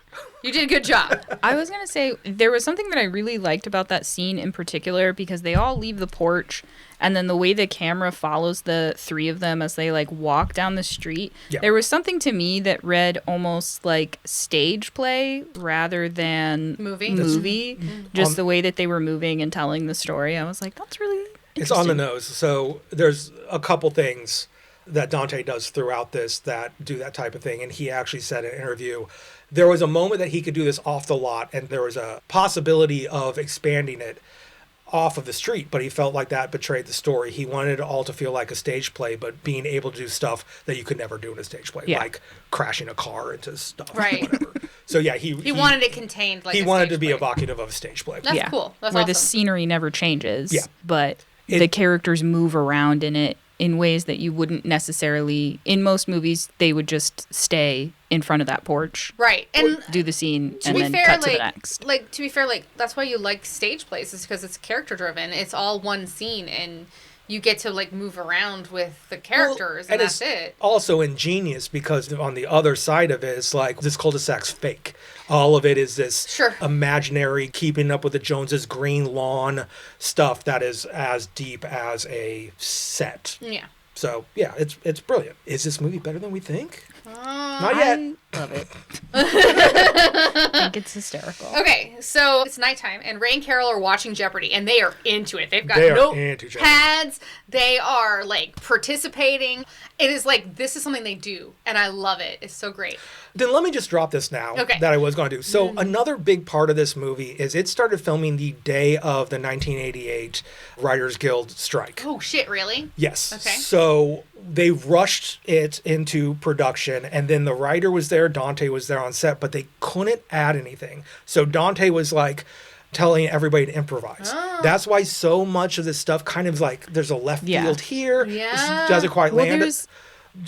You did a good job. I was going to say, there was something that I really liked about that scene in particular, because they all leave the porch, and then the way the camera follows the 3 of them as they, like, walk down the street. Yeah. There was something to me that read almost like stage play rather than movie. Just the way that they were moving and telling the story. I was like, that's really interesting. It's on the nose. So there's a couple things that Dante does throughout this that do that type of thing. And he actually said in an interview, there was a moment that he could do this off the lot, and there was a possibility of expanding it off of the street, but he felt like that betrayed the story. He wanted it all to feel like a stage play, but being able to do stuff that you could never do in a stage play, like crashing a car into stuff or whatever. So yeah, he wanted it contained like he wanted to be evocative of a stage play. That's cool. That's where awesome. The scenery never changes, but the characters move around in it in ways that you wouldn't necessarily, in most movies, they would just stay in front of that porch. Right. And do the scene and then cut to the next. Like, to be fair, like, that's why you like stage plays, is because it's character driven. It's all one scene, and you get to, like, move around with the characters, and that's it. Also ingenious, because on the other side of it, it's like, this cul-de-sac's fake. All of it is this imaginary, keeping up with the Joneses, green lawn stuff that is as deep as a set. Yeah. So, yeah, it's brilliant. Is this movie better than we think? Not yet. I love it. I think it's hysterical. Okay, so it's nighttime, and Ray and Carol are watching Jeopardy, and they are into it. They've got notepads. They are, like, participating. It is like, this is something they do, and I love it. It's so great. Then let me just drop this now that I was going to do. So another big part of this movie is it started filming the day of the 1988 Writers Guild strike. Oh, shit, really? Yes. Okay. So they rushed it into production, and then the writer was there, Dante was there on set, but they couldn't add anything. So Dante was like telling everybody to improvise. That's why so much of this stuff kind of like, there's a left field here. Yeah. This doesn't quite land.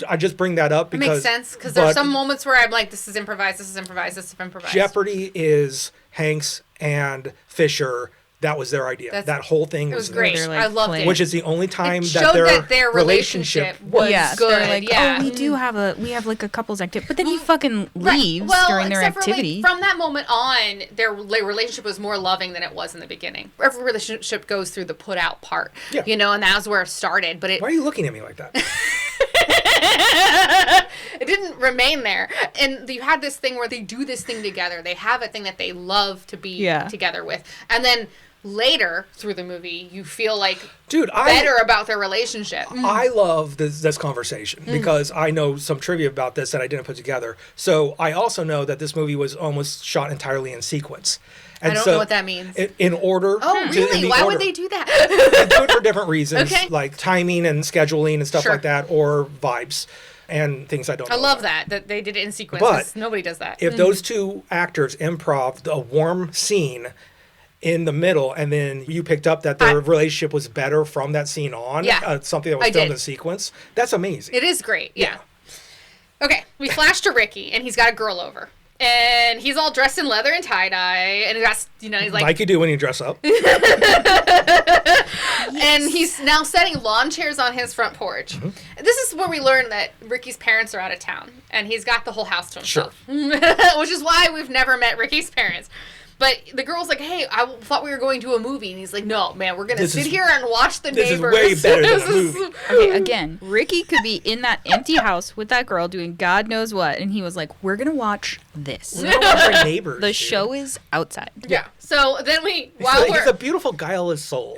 I just bring that up because... It makes sense, because there's some moments where I'm like, this is improvised, this is improvised, this is improvised. Jeopardy is Hanks and Fisher. That was their idea. That whole thing was great. Like, I loved it. Which is the only time that their relationship was good. Like, we have like a couples activity, but then he fucking leaves during their activity. From that moment on, their relationship was more loving than it was in the beginning. Every relationship goes through the put out part, you know, and that was where it started. But why are you looking at me like that? It didn't remain there. And you had this thing where they do this thing together. They have a thing that they love to be together with. And then later through the movie, you feel like better about their relationship. I love this conversation because I know some trivia about this that I didn't put together. So I also know that this movie was almost shot entirely in sequence. And I don't know what that means. In order. Oh, really? Why would they do that? They do it for different reasons, like timing and scheduling and stuff like that, or vibes and things I don't know. I love that they did it in sequence. But nobody does that. If those two actors improv a warm scene in the middle, and then you picked up that their relationship was better from that scene on, something that was filmed in sequence, that's amazing. It is great, Okay, we flash to Ricky, and he's got a girl over. And he's all dressed in leather and tie-dye, and he's like you do when you dress up. And he's now setting lawn chairs on his front porch. This is where we learn that Ricky's parents are out of town, and he's got the whole house to himself. Which is why we've never met Ricky's parents. But the girl's like, hey, I thought we were going to a movie. And he's like, no, man, we're going to sit here and watch the neighbors. This is way better than a movie. Okay, again, Ricky could be in that empty house with that girl doing God knows what. And he was like, we're going to watch this. We're going to watch our neighbors. The show is outside. Yeah. So then he's a beautiful, guileless soul.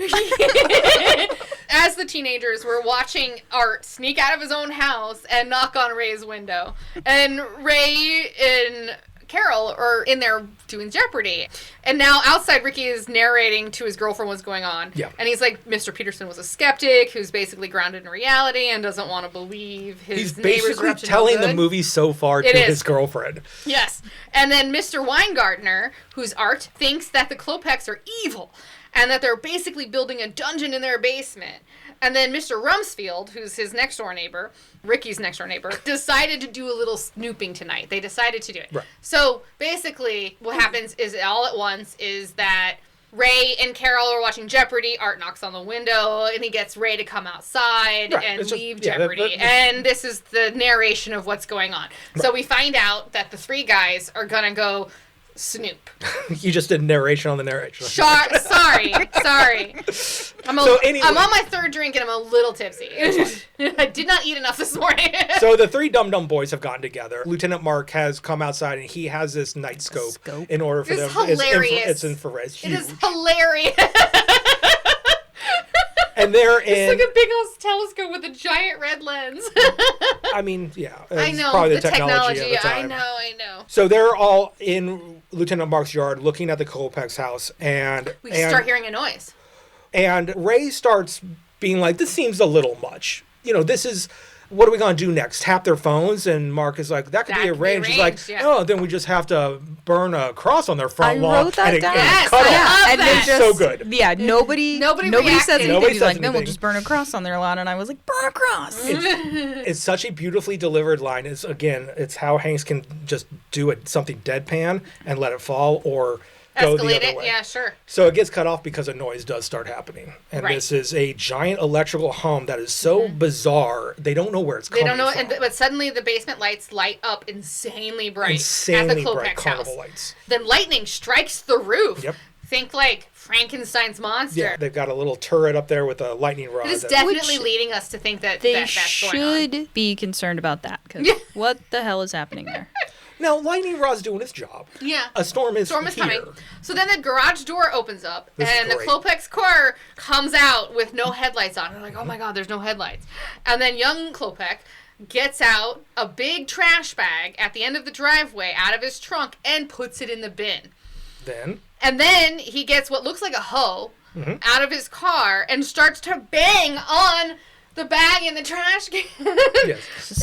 as the teenagers, we're watching Art sneak out of his own house and knock on Ray's window. And Ray and Carol are in there doing Jeopardy. And now outside, Ricky is narrating to his girlfriend what's going on. Yeah. And he's like, Mr. Peterson was a skeptic who's basically grounded in reality and doesn't want to believe his neighbors basically are up to telling no the good. movie so far to his girlfriend. Yes. And then Mr. Weingartner, who's Art, thinks that the Klopeks are evil and that they're basically building a dungeon in their basement. And then Mr. Rumsfeld, who's his next-door neighbor, Ricky's next-door neighbor, decided to do a little snooping tonight. They decided to do it. Right. So basically what happens is all at once is that Ray and Carol are watching Jeopardy. Art knocks on the window, and he gets Ray to come outside and leave Jeopardy. And this is the narration of what's going on. Right. So we find out that the three guys are going to go snoop. You just did narration on the narration. Sorry. I'm on my third drink and I'm a little tipsy. I did not eat enough this morning. So the three Dum Dum Boys have gotten together. Lieutenant Mark has come outside and he has this night scope in order for them. Hilarious. It's infrared. It's huge. It is hilarious. And they're in... It's like a big old telescope with a giant red lens. I mean, yeah. I know. Probably the technology of the time. I know. So they're all in Lieutenant Mark's yard looking at the Klopeks house. And we start hearing a noise. And Ray starts being like, this seems a little much. You know, this is... What are we going to do next? Tap their phones? And Mark is like, that could be arranged. He's like, oh, then we just have to burn a cross on their front lawn. I wrote that down. Yes, I love that. So good. Yeah, nobody says anything. He's like, then we'll just burn a cross on their lawn. And I was like, burn a cross. It's such a beautifully delivered line. It's how Hanks can just do something deadpan and let it fall or... go the other way. Yeah, sure. So it gets cut off because a noise does start happening. And this is a giant electrical hum that is so bizarre, they don't know where it's coming from. They don't know, but suddenly the basement lights light up insanely bright at the Klopeks house. Lights. Then lightning strikes the roof. Yep. Think like Frankenstein's monster. Yeah, they've got a little turret up there with a lightning rod. It is definitely leading us to think that that's going on. They should be concerned about that, because what the hell is happening there? Now, lightning rod's doing its job. Yeah. A storm is coming. So then the garage door opens up, and the Klopeks car comes out with no headlights on. They're like, oh my God, there's no headlights. And then young Klopek gets out a big trash bag at the end of the driveway out of his trunk and puts it in the bin. And then he gets what looks like a hoe out of his car and starts to bang on the bag in the trash can.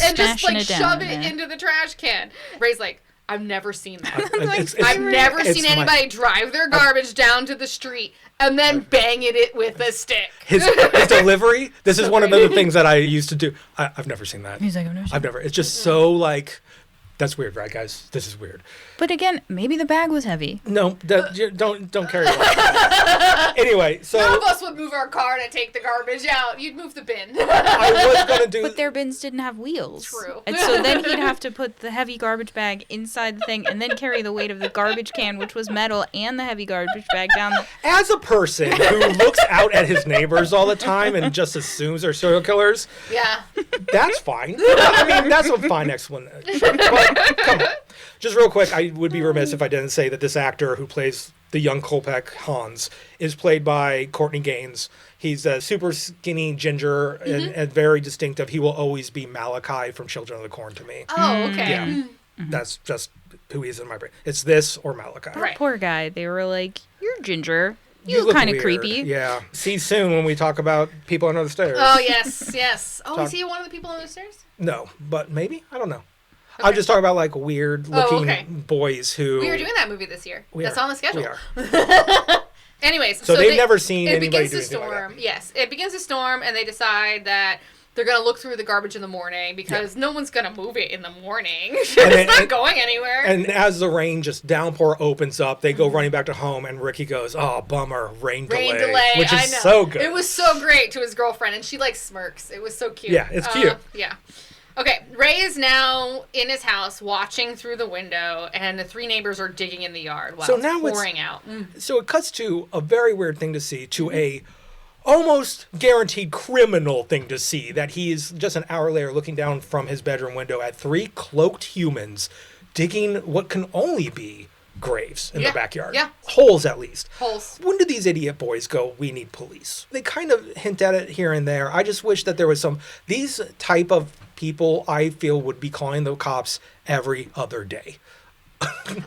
And just like shove it into the trash can. Ray's like, I've never seen that. I've never seen anybody drive their garbage down to the street and then bang it with a stick. His delivery, this is one of the things that I used to do. I've never seen that. He's like, I've never. It's just so like, that's weird, right, guys? This is weird. But again, maybe the bag was heavy. No, don't carry it. Anyway, so none of us would move our car to take the garbage out. You'd move the bin. I was gonna do, but their bins didn't have wheels. True. And so then he'd have to put the heavy garbage bag inside the thing, and then carry the weight of the garbage can, which was metal, and the heavy garbage bag down. As a person who looks out at his neighbors all the time and just assumes they're serial killers, that's fine. I mean, that's a fine explanation. But come on. Just real quick, I would be remiss if I didn't say that this actor who plays the young Klopek, Hans, is played by Courtney Gaines. He's a super skinny ginger and very distinctive. He will always be Malachi from Children of the Corn to me. Oh, okay. Yeah. That's just who he is in my brain. It's this or Malachi. Right. Poor guy. They were like, you're ginger. You look kind of creepy. Yeah. See you soon when we talk about people under the stairs. Oh, yes. Oh, is he one of the people under the stairs? No, but maybe. I don't know. Okay. I'm just talking about like weird-looking boys who... We were doing that movie this year. That's on the schedule. We are. Anyways. So they've never seen anybody do anything storm. Like that. Yes. It begins to storm, and they decide that they're going to look through the garbage in the morning because no one's going to move it in the morning. It's not going anywhere. And as the rain downpour opens up, they go running back to home, and Ricky goes, oh, bummer, rain delay. Which is so good. It was so great to his girlfriend, and she like smirks. It was so cute. Yeah, it's cute. Yeah. Okay, Ray is now in his house watching through the window, and the three neighbors are digging in the yard while it's pouring out. So it cuts to a very weird thing to see, to a almost guaranteed criminal thing to see, that he is just an hour later looking down from his bedroom window at three cloaked humans digging what can only be graves in the backyard. Yeah. Holes, at least. Holes. When do these idiot boys go, we need police? They kind of hint at it here and there. I just wish that there was these type of people I feel would be calling the cops every other day.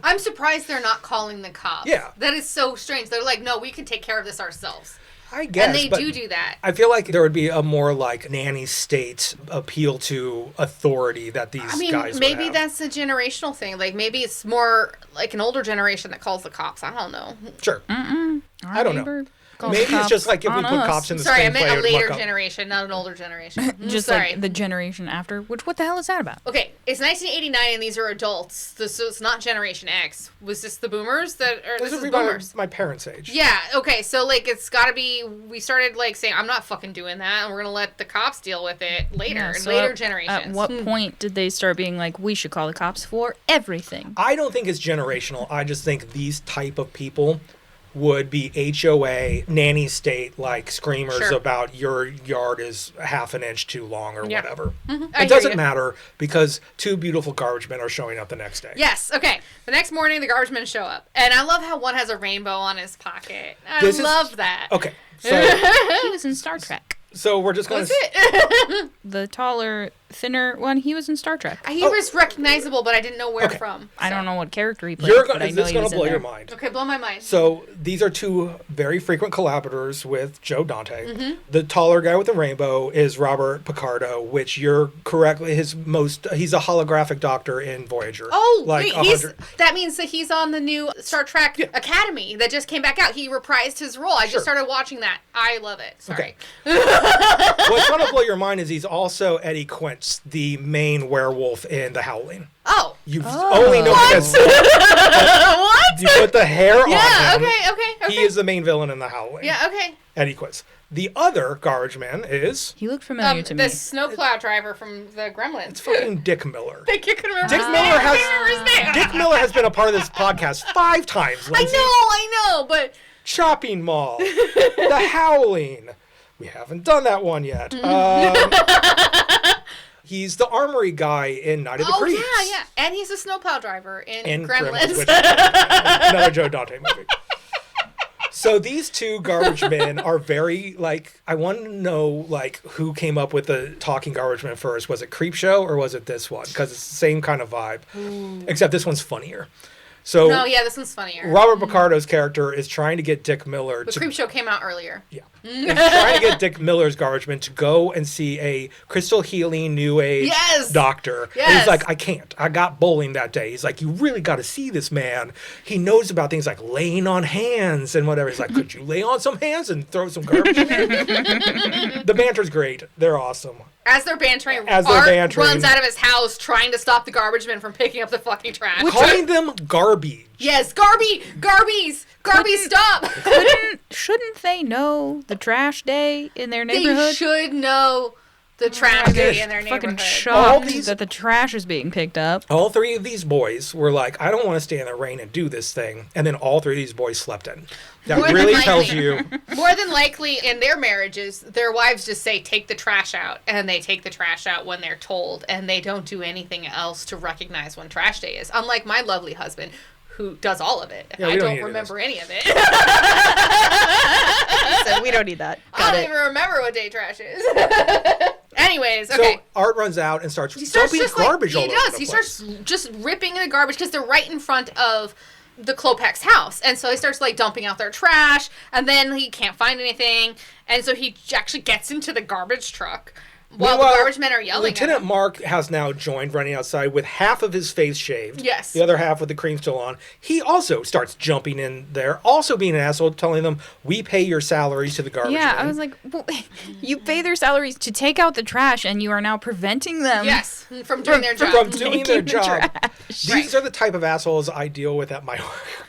I'm surprised they're not calling the cops. Yeah. That is so strange. They're like, no, we can take care of this ourselves. I guess. And they do that. I feel like there would be a more like nanny state appeal to authority that these guys would maybe have. that's a generational thing. Like, maybe it's more like an older generation that calls the cops. I don't know. Sure. I don't know. Maybe it's just like if we put cops in the Sorry, I screenplay, meant a it would later muck up. generation, not an older generation. Just Sorry. like the generation after. Which, what the hell is that about? Okay, it's 1989 and these are adults, so it's not Generation X. Was this the boomers this is boomers? My parents' age. Yeah. Okay. So like, it's got to be. We started like saying, "I'm not fucking doing that," and we're gonna let the cops deal with it later in later generations. At what point did they start being like, we should call the cops for everything? I don't think it's generational. I just think these type of people would be HOA, nanny state, like screamers about your yard is half an inch too long or whatever. It doesn't matter because two beautiful garbage men are showing up the next day. Yes. Okay. The next morning, the garbage men show up, and I love how one has a rainbow on his pocket. I love that. Okay. So He was in Star Trek. So we're just going to... The taller, thinner one, he was in Star Trek. He was recognizable, but I didn't know where from. I don't know what character he played, but I know he was in there. This is going to blow your mind. Okay, blow my mind. So these are two very frequent collaborators with Joe Dante. The taller guy with the rainbow is Robert Picardo, which you're correctly he's a holographic doctor in Voyager. Oh, like wait, that means that he's on the new Star Trek Academy that just came back out. He reprised his role. I just started watching that. I love it. Sorry. Okay. What's going to blow your mind is he's also Eddie Quince, the main werewolf in The Howling. Oh. You only know because what? You put the hair on him. Yeah, okay. He is the main villain in The Howling. Yeah, okay. Eddie Quince. The other garbage man is... He looked familiar to me. The snowplow driver from the Gremlins. It's fucking Dick Miller. Thank you, can remember Dick Miller has been a part of this podcast 5 times, Lindsay. I know, but... Chopping Mall. The Howling. We haven't done that one yet. He's the armory guy in Night of the Creeps. Oh, yeah. And he's a snowplow driver in Gremlins. Which, another Joe Dante movie. So these two garbage men are very, like, I want to know, like, who came up with the talking garbage man first. Was it Creepshow or was it this one? Because it's the same kind of vibe. Ooh. Except this one's funnier. So no, yeah, this one's funnier. Robert Picardo's character is trying to get Dick Miller to... Creepshow came out earlier. Yeah. He's trying to get Dick Miller's garbage man to go and see a crystal healing new age doctor. Yes. And he's like, I can't. I got bowling that day. He's like, you really got to see this man. He knows about things like laying on hands and whatever. He's like, could you lay on some hands and throw some garbage in there? The banter's great. They're awesome. As they're bantering, Art runs out of his house trying to stop the garbage men from picking up the fucking trash. Calling them garbage. Yes, Garbies, stop. Shouldn't they know the trash day in their neighborhood? They should know the trash day in their neighborhood. Fucking shocked that the trash is being picked up. All 3 of these boys were like, I don't want to stay in the rain and do this thing. And then all 3 of these boys slept in. That really tells you. More than likely, in their marriages, their wives just say, take the trash out. And they take the trash out when they're told. And they don't do anything else to recognize when trash day is. Unlike my lovely husband, who does all of it. Yeah, I don't remember any of it. So we don't need that. I don't even remember what day trash is. Anyways, okay. So Art runs out and starts dumping garbage all over the place. He starts just ripping the garbage because they're right in front of the Klopek's house. And so he starts like dumping out their trash, and then he can't find anything. And so he actually gets into the garbage truck while the garbage men are yelling Lieutenant at him. Mark has now joined, running outside with half of his face shaved. Yes. The other half with the cream still on. He also starts jumping in there, also being an asshole, telling them, we pay your salaries to the garbage men. I was like, well, you pay their salaries to take out the trash, and you are now preventing them from doing their job. From doing their job. These are the type of assholes I deal with at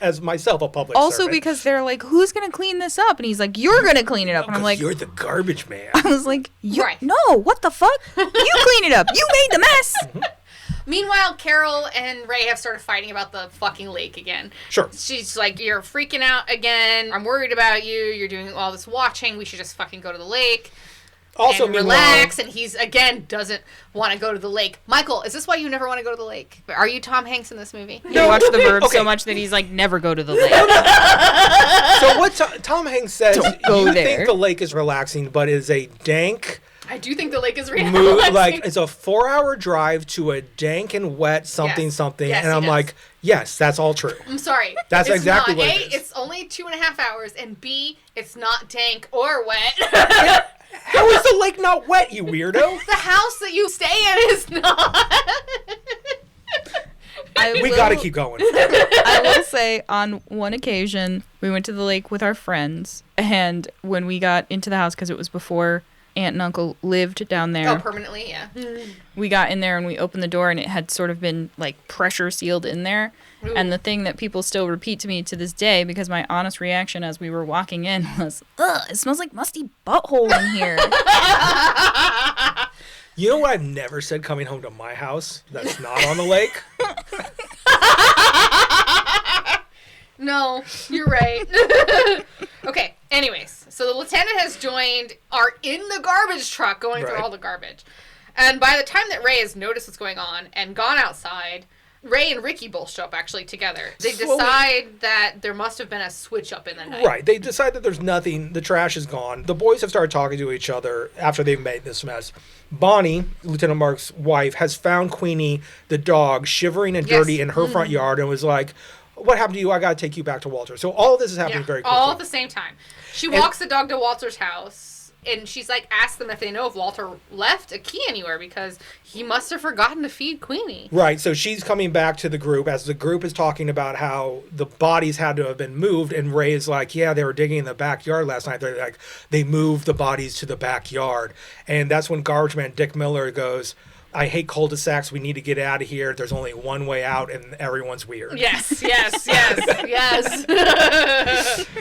as myself, a public also servant. Because they're like, who's going to clean this up? And he's like, you're going to clean it up. And I'm like, you're the garbage man. I was like, no, what the fuck? You clean it up. You made the mess. Meanwhile, Carol and Ray have started fighting about the fucking lake again. Sure. She's like, you're freaking out again. I'm worried about you. You're doing all this watching. We should just fucking go to the lake. Also, and relax, and he's, again, doesn't want to go to the lake. Michael, is this why you never want to go to the lake? Are you Tom Hanks in this movie? He watched The Burbs so much that he's like, never go to the lake. So what Tom Hanks says, go you there. think the lake is relaxing, but is a dank... I do think the lake is relaxing. Like, it's a 4-hour drive to a dank and wet something. Yes, and I'm like, yes, that's all true. I'm sorry. That's it's exactly not. what A, it is. it's only 2.5 hours, and B, it's not dank or wet. How is the lake not wet, you weirdo? The house that you stay in is not. We gotta keep going. I will say, on one occasion, we went to the lake with our friends, and when we got into the house, because it was before Aunt and Uncle lived down there. Oh, permanently, yeah. We got in there and we opened the door, and it had sort of been like pressure sealed in there. Ooh. And the thing that people still repeat to me to this day, because my honest reaction as we were walking in was, ugh, it smells like musty butthole in here. You know what I've never said coming home to my house that's not on the lake? No, you're right. Okay, anyways, so the lieutenant has joined, are in the garbage truck going through all the garbage. And by the time that Ray has noticed what's going on and gone outside, Ray and Ricky both show up actually together. They decide that there must have been a switch up in the night. Right. They decide that there's nothing. The trash is gone. The boys have started talking to each other after they've made this mess. Bonnie, Lieutenant Mark's wife, has found Queenie, the dog, shivering and dirty in her front yard and was like, what happened to you? I got to take you back to Walter. So all of this is happening very quickly. All at the same time. She walks the dog to Walter's house, and she's like, asks them if they know if Walter left a key anywhere, because he must have forgotten to feed Queenie. Right. So she's coming back to the group as the group is talking about how the bodies had to have been moved. And Ray is like, yeah, they were digging in the backyard last night. They're like, they moved the bodies to the backyard. And that's when garbage man Dick Miller goes, I hate cul-de-sacs. We need to get out of here. There's only one way out, and everyone's weird. Yes.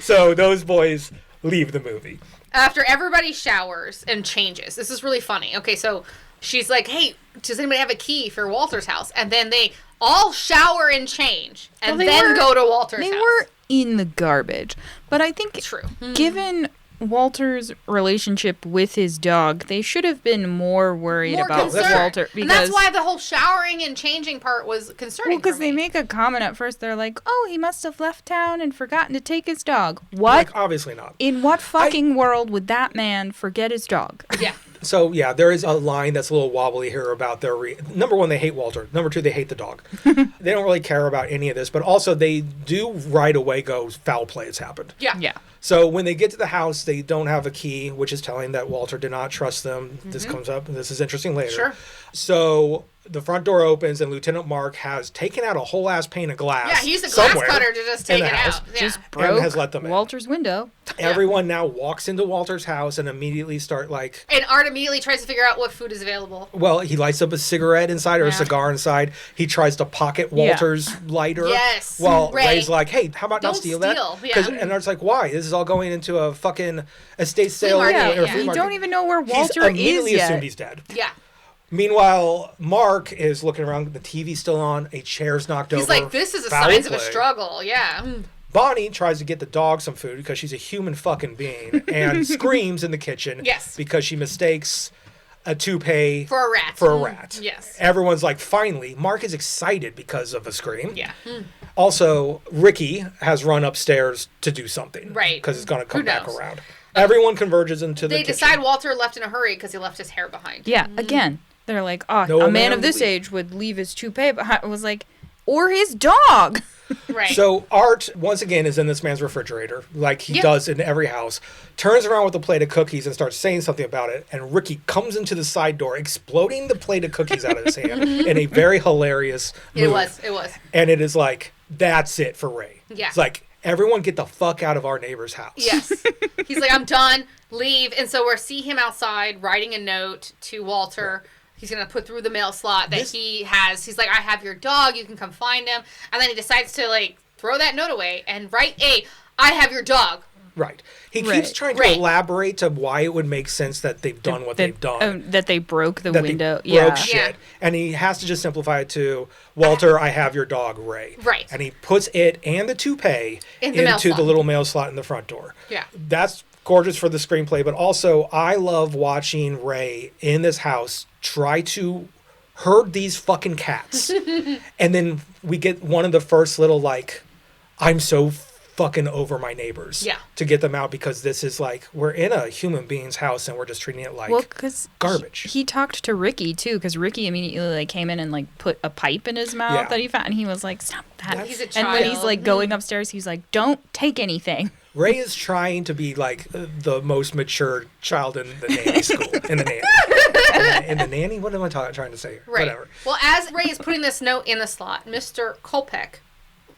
So those boys leave the movie. After everybody showers and changes, this is really funny. Okay, so she's like, hey, does anybody have a key for Walter's house? And then they all shower and change, and then go to Walter's house. They were in the garbage. But I think, true. Given Walter's relationship with his dog, they should have been more worried about Walter. And that's why the whole showering and changing part was concerning. Well, because they make a comment at first. They're like, oh, he must have left town and forgotten to take his dog. What? Like, obviously not. In what fucking world would that man forget his dog? Yeah. So, yeah, there is a line that's a little wobbly here about their... Number one, they hate Walter. Number two, they hate the dog. They don't really care about any of this. But also, they do right away go, foul play has happened. Yeah. So when they get to the house, they don't have a key, which is telling that Walter did not trust them. Mm-hmm. This comes up, and this is interesting later. Sure. So the front door opens, and Lieutenant Mark has taken out a whole ass pane of glass. Yeah, he used a glass cutter to just take it out. Yeah. Just broke and has let them in. Walter's window. Everyone now walks into Walter's house and immediately start like... And Art immediately tries to figure out what food is available. Well, he lights up a cigarette inside or a cigar inside. He tries to pocket Walter's lighter. Yes. Well, Ray's like, hey, how about not steal that? Yeah. And Art's like, why? This is all going into a fucking estate sale. Flea market, or flea You market. don't even know where Walter He's immediately is yet. assumed he's dead. Yeah. Meanwhile, Mark is looking around. The TV's still on. A chair's knocked over. He's like, this is a Foul signs of a play. struggle. Yeah. Bonnie tries to get the dog some food because she's a human fucking being and screams in the kitchen because she mistakes a toupee for a rat. Yes. Everyone's like, finally. Mark is excited because of a scream. Yeah. Also, Ricky has run upstairs to do something. Right. Because it's going to come back around. Everyone converges into the kitchen. They decide Walter left in a hurry because he left his hair behind. Yeah, again. They're like, a man of this age would leave his toupee behind. I was like, or his dog. Right. So Art, once again, is in this man's refrigerator, like he does in every house, turns around with a plate of cookies and starts saying something about it, and Ricky comes into the side door, exploding the plate of cookies out of his hand in a very hilarious move. It was. And it is like, that's it for Ray. Yeah. It's like, everyone get the fuck out of our neighbor's house. Yes. He's like, I'm done, leave. And so we'll see him outside writing a note to Walter. Right. He's going to put through the mail slot that he has. He's like, I have your dog. You can come find him. And then he decides to, like, throw that note away and write I have your dog. Right. He keeps trying to elaborate to why it would make sense that they've done what they've done. That they broke the window. They broke shit. And he has to just simplify it to, Walter, I have your dog, Ray. Right. And he puts it and the toupee into the little mail slot in the front door. Yeah. That's gorgeous for the screenplay, but also I love watching Ray in this house try to herd these fucking cats. And then we get one of the first little, like, I'm so fucking over my neighbors. Yeah. To get them out, because this is like, we're in a human being's house and we're just treating it like garbage. He talked to Ricky too, because Ricky immediately like came in and like put a pipe in his mouth that he found, and he was like, stop that. He's a child. And when he's like going upstairs, he's like, don't take anything. Ray is trying to be like the most mature child in the nanny school. In the nanny? What am I trying to say? Right. Whatever. Well, as Ray is putting this note in the slot, Mr. Kolpeck,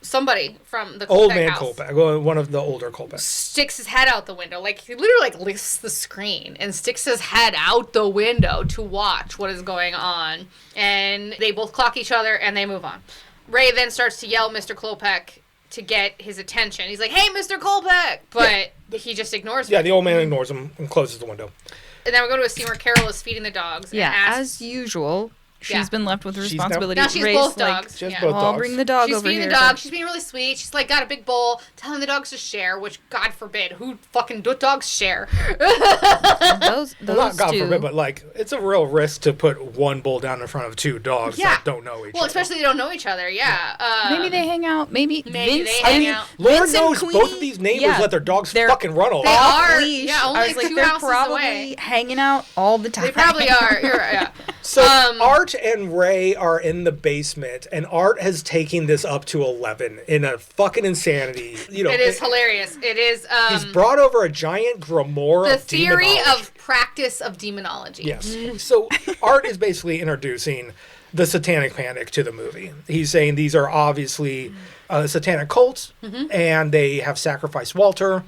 somebody from the Old Kolpeck man house, Kolpeck, one of the older Kolpecks, sticks his head out the window. Like, he literally like lifts the screen and sticks his head out the window to watch what is going on. And they both clock each other and they move on. Ray then starts to yell Mr. Kolpeck to get his attention. He's like, hey, Mr. Kolpeck! But he just ignores him. Yeah, the old man ignores him and closes the window. And then we go to a scene where Carol is feeding the dogs. Yeah, and asks, as usual. She's been left with the responsibility. Now she's Ray's both like, dogs. She has both dogs. I'll bring the dog she's over here. She's feeding the dog. She's being really sweet. She's like got a big bowl, telling the dogs to share, which God forbid, who fucking dogs share? Those not God two. forbid, but like, it's a real risk to put one bowl down in front of two dogs that don't know each other. Well, especially they don't know each other. Yeah. Maybe they hang out. Maybe Vince, they hang out. Lord Vince and knows Queenie, both of these neighbors let their dogs fucking run all They over. are. leash. Yeah, only I was like, 2 they're houses probably away. hanging out all the time. They probably are. You're right. Yeah. So Art and Ray are in the basement, and Art has taken this up to 11 in a fucking insanity. You know, It is hilarious. It is. He's brought over a giant grimoire the of theory demonology. of practice of demonology. Yes. So Art is basically introducing the satanic panic to the movie. He's saying these are obviously satanic cults, and they have sacrificed Walter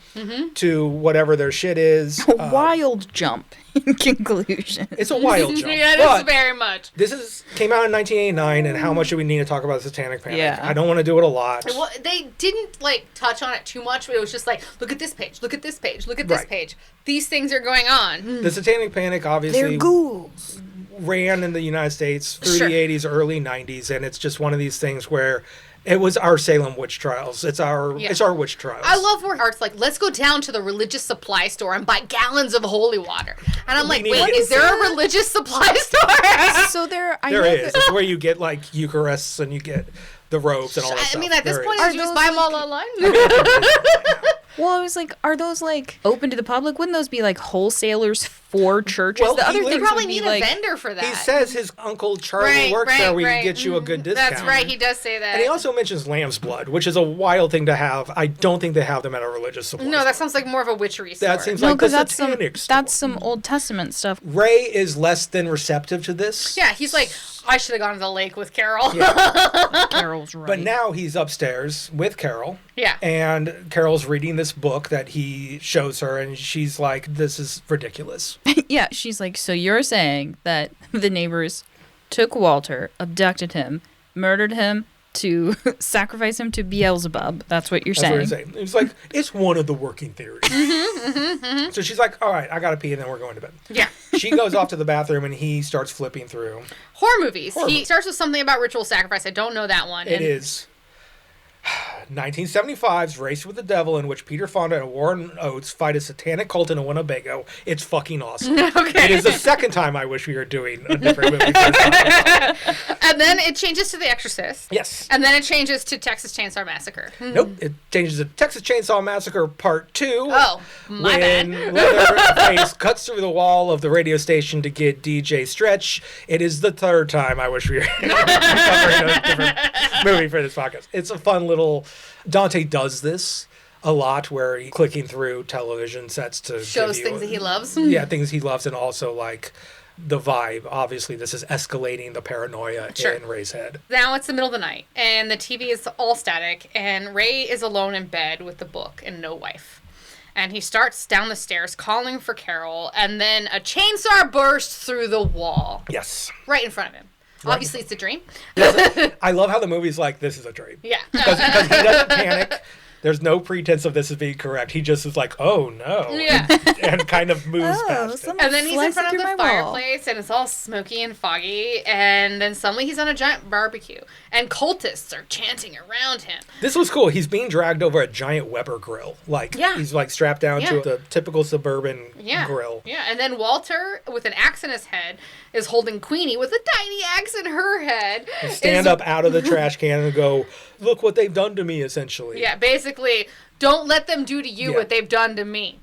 to whatever their shit is. A wild jump in conclusion. It's a wild jump. Yeah, but this is very much. This came out in 1989, and how much do we need to talk about the satanic panic? Yeah. I don't want to do it a lot. Well, they didn't like touch on it too much, but it was just like, look at this page, look at this page, look at this page. These things are going on. The satanic panic obviously They're ghouls. ran in the United States through the 80s, early 90s, and it's just one of these things where it was our Salem witch trials. It's our witch trials. I love where Art's like, let's go down to the religious supply store and buy gallons of holy water. And I'm like, wait, is there a religious supply store? So there is. It's where you get like Eucharists and you get the robes and all that stuff. I mean, at this point, Are you just those, buy them all online. Well, I was like, are those like open to the public? Wouldn't those be like wholesalers for churches? Well, the other they things probably would be need like, a vendor for that. He says his Uncle Charlie works there where you get you a good discount. That's right, he does say that. And he also mentions lamb's blood, which is a wild thing to have. I don't think they have them at a religious supply No, store. that sounds like more of a witchery store. That seems no, like the because satanic store. that's some Old Testament stuff. Ray is less than receptive to this. Yeah, he's like, I should have gone to the lake with Carol. Carol's right. But now he's upstairs with Carol. Yeah. And Carol's reading this book that he shows her, and she's like, this is ridiculous. Yeah, she's like, so you're saying that the neighbors took Walter, abducted him, murdered him to sacrifice him to Beelzebub. That's what you're saying. That's what he's saying. It's like, it's one of the working theories. So she's like, all right, I got to pee, and then we're going to bed. Yeah. She goes off to the bathroom, and he starts flipping through. Horror movies. He starts with something about ritual sacrifice. I don't know that one. It is 1975's Race with the Devil, in which Peter Fonda and Warren Oates fight a satanic cult in a Winnebago. It's fucking awesome. Okay. It is the second time I wish we were doing a different movie. And then it changes to The Exorcist. Yes. And then it changes to Texas Chainsaw Massacre. Nope. It changes to Texas Chainsaw Massacre Part 2. Oh, my when bad. Leatherface cuts through the wall of the radio station to get DJ Stretch. It is the third time I wish we were covering a different movie for this podcast. It's a fun little... Dante does this a lot, where he's clicking through television sets to Shows give you things that he loves. Yeah, things he loves, and also like the vibe. Obviously, this is escalating the paranoia in Ray's head. Now it's the middle of the night, and the TV is all static, and Ray is alone in bed with the book and no wife. And he starts down the stairs calling for Carol, and then a chainsaw bursts through the wall. Yes. Right in front of him. Obviously, it's a dream. I love how the movie's like, this is a dream. Yeah. Because he doesn't panic. There's no pretense of this as being correct. He just is like, oh no. Yeah. And kind of moves past it. And then he's in front of the fireplace and it's all smoky and foggy. And then suddenly he's on a giant barbecue. And cultists are chanting around him. This was cool. He's being dragged over a giant Weber grill. He's strapped down to the typical suburban grill. Yeah. And then Walter, with an axe in his head, is holding Queenie with a tiny axe in her head. Stand up out of the trash can and go, look what they've done to me, essentially. Yeah, basically, don't let them do to you what they've done to me.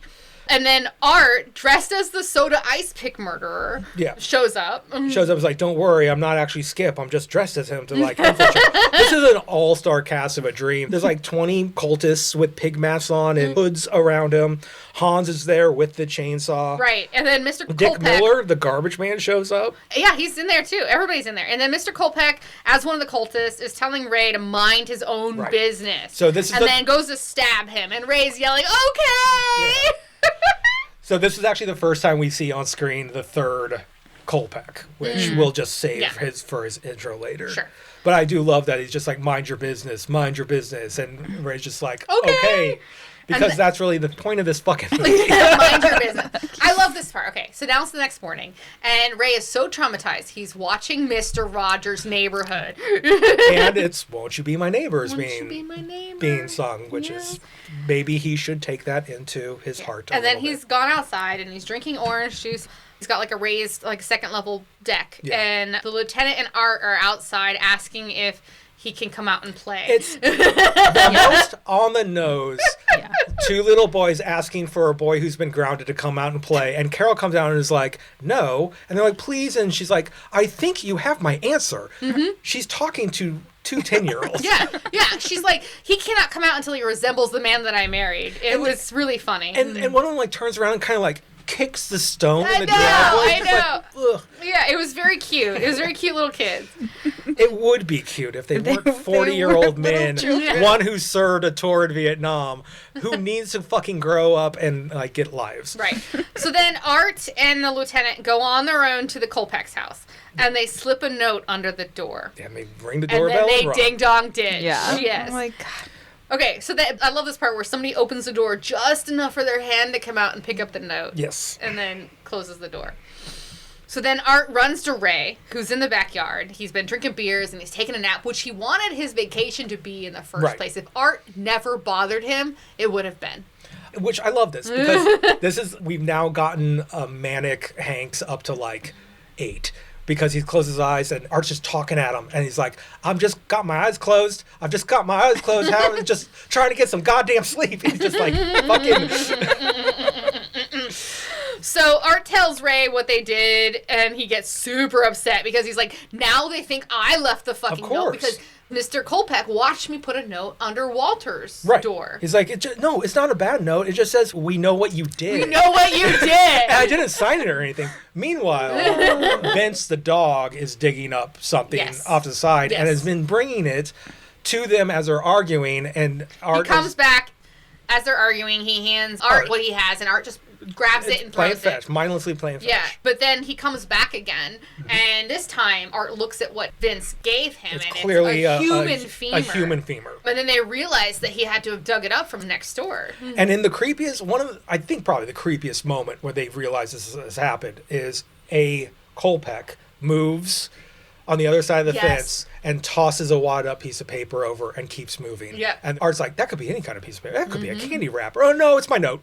And then Art, dressed as the soda ice pick murderer, shows up. Shows up, is like, don't worry, I'm not actually Skip. I'm just dressed as him to infiltrate. This is an all-star cast of a dream. There's 20 cultists with pig masks on and hoods around him. Hans is there with the chainsaw. Right, and then Mr. Dick Kolpeck, Miller, the garbage man, shows up. Yeah, he's in there too. Everybody's in there. And then Mr. Kolpeck, as one of the cultists, is telling Ray to mind his own business. So this is then goes to stab him, and Ray's yelling, okay! Yeah. So this is actually the first time we see on screen the third Kolpeck, which we'll just save for his intro later. Sure. But I do love that he's just like, mind your business. And Ray's just like, okay. Because that's really the point of this fucking movie. Mind your business. I love this part. Okay, so now it's the next morning, and Ray is so traumatized. He's watching Mr. Rogers' Neighborhood. And it's Won't You Be My Neighbor is being sung, which is maybe he should take that into his heart. And then he's gone outside, and he's drinking orange juice. He's got a raised, second level deck. Yeah. And the lieutenant and Art are outside asking if he can come out and play. It's the most on the nose. Yeah. Two little boys asking for a boy who's been grounded to come out and play. And Carol comes out and is like, no. And they're like, please. And she's like, I think you have my answer. Mm-hmm. She's talking to two 10-year-olds. Yeah. She's like, he cannot come out until he resembles the man that I married. It was really funny. And one of them turns around and kind of kicks the stone in the driveway. I know. Yeah, it was very cute. It was very cute little kids. It would be cute if they weren't 40-year-old men, one who served a tour in Vietnam, who needs to fucking grow up and get lives. Right. So then Art and the lieutenant go on their own to the Kolpeck's house. And they slip a note under the door. And they ring the doorbell. And then they ding-dong ditch. Yeah. Yes. Oh my God. Okay, so I love this part where somebody opens the door just enough for their hand to come out and pick up the note. Yes. And then closes the door. So then Art runs to Ray, who's in the backyard. He's been drinking beers and he's taking a nap, which he wanted his vacation to be in the first place. If Art never bothered him, it would have been. Which I love this, because we've now gotten a manic Hanks up to 8. Because he closes his eyes and Art's just talking at him. And he's like, I've just got my eyes closed. Just trying to get some goddamn sleep. He's just fucking... So Art tells Ray what they did, and he gets super upset because he's like, now they think I left the fucking note because Mr. Kolpeck watched me put a note under Walter's door. He's like, no, it's not a bad note. It just says, we know what you did. We know what you did. And I didn't sign it or anything. Meanwhile, Vince the dog is digging up something off to the side and has been bringing it to them as they're arguing. And Art comes back as they're arguing. He hands Art what he has, and Art just grabs it and throws it. Mindlessly playing fetch. Yeah, but then he comes back again, and this time Art looks at what Vince gave him, it's and clearly it's a human femur. A human femur. And then they realize that he had to have dug it up from next door. And in the creepiest, I think probably the creepiest moment where they realize this has happened is a Kolpeck moves on the other side of the fence and tosses a wadded up piece of paper over and keeps moving. Yeah. And Art's like, that could be any kind of piece of paper. That could be a candy wrapper. Oh, no, it's my note.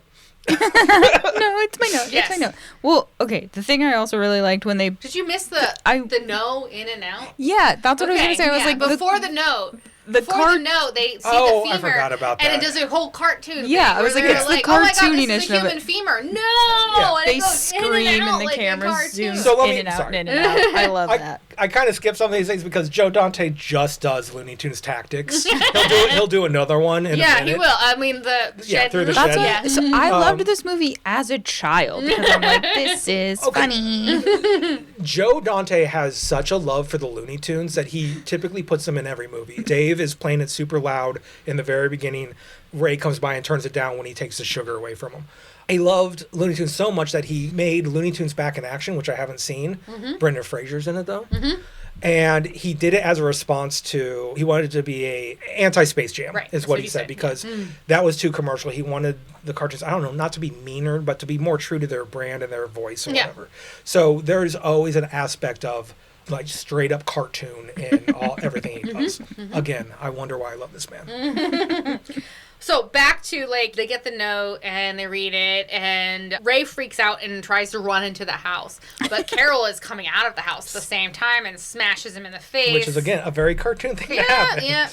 No, it's my note. Yes. It's my note. Well, okay. The thing I also really liked when they... Did you miss the no in and out? Yeah, that's what I was going to say. I was like... Before the note... The note, they see the femur. I forgot about that. And it does a whole cartoon thing. Yeah, I was like, it's the cartooniness of it. This is a human femur. No! Yeah. And they scream and the camera zooms in and out. I love that. I kind of skipped some of these things because Joe Dante just does Looney Tunes tactics. He'll do another one in a minute. He will. I mean, the shed. Through the shed. So I loved this movie as a child because I'm like, this is funny. Joe Dante has such a love for the Looney Tunes that he typically puts them in every movie. Dave is playing it super loud in the very beginning. Ray comes by and turns it down when he takes the sugar away from him. He loved Looney Tunes so much that he made Looney Tunes Back in Action, which I haven't seen. Brendan Fraser's in it, though. And he did it as a response to, he wanted it to be a anti-Space Jam, is what he said, because that was too commercial. He wanted the cartoons, I don't know, not to be meaner, but to be more true to their brand and their voice or whatever. So there's always an aspect of like straight up cartoon in everything he does. Again, I wonder why I love this man. So back to, like, they get the note and they read it, and Ray freaks out and tries to run into the house. But Carol is coming out of the house at the same time and smashes him in the face. Which is, again, a very cartoon thing to happen. Yeah.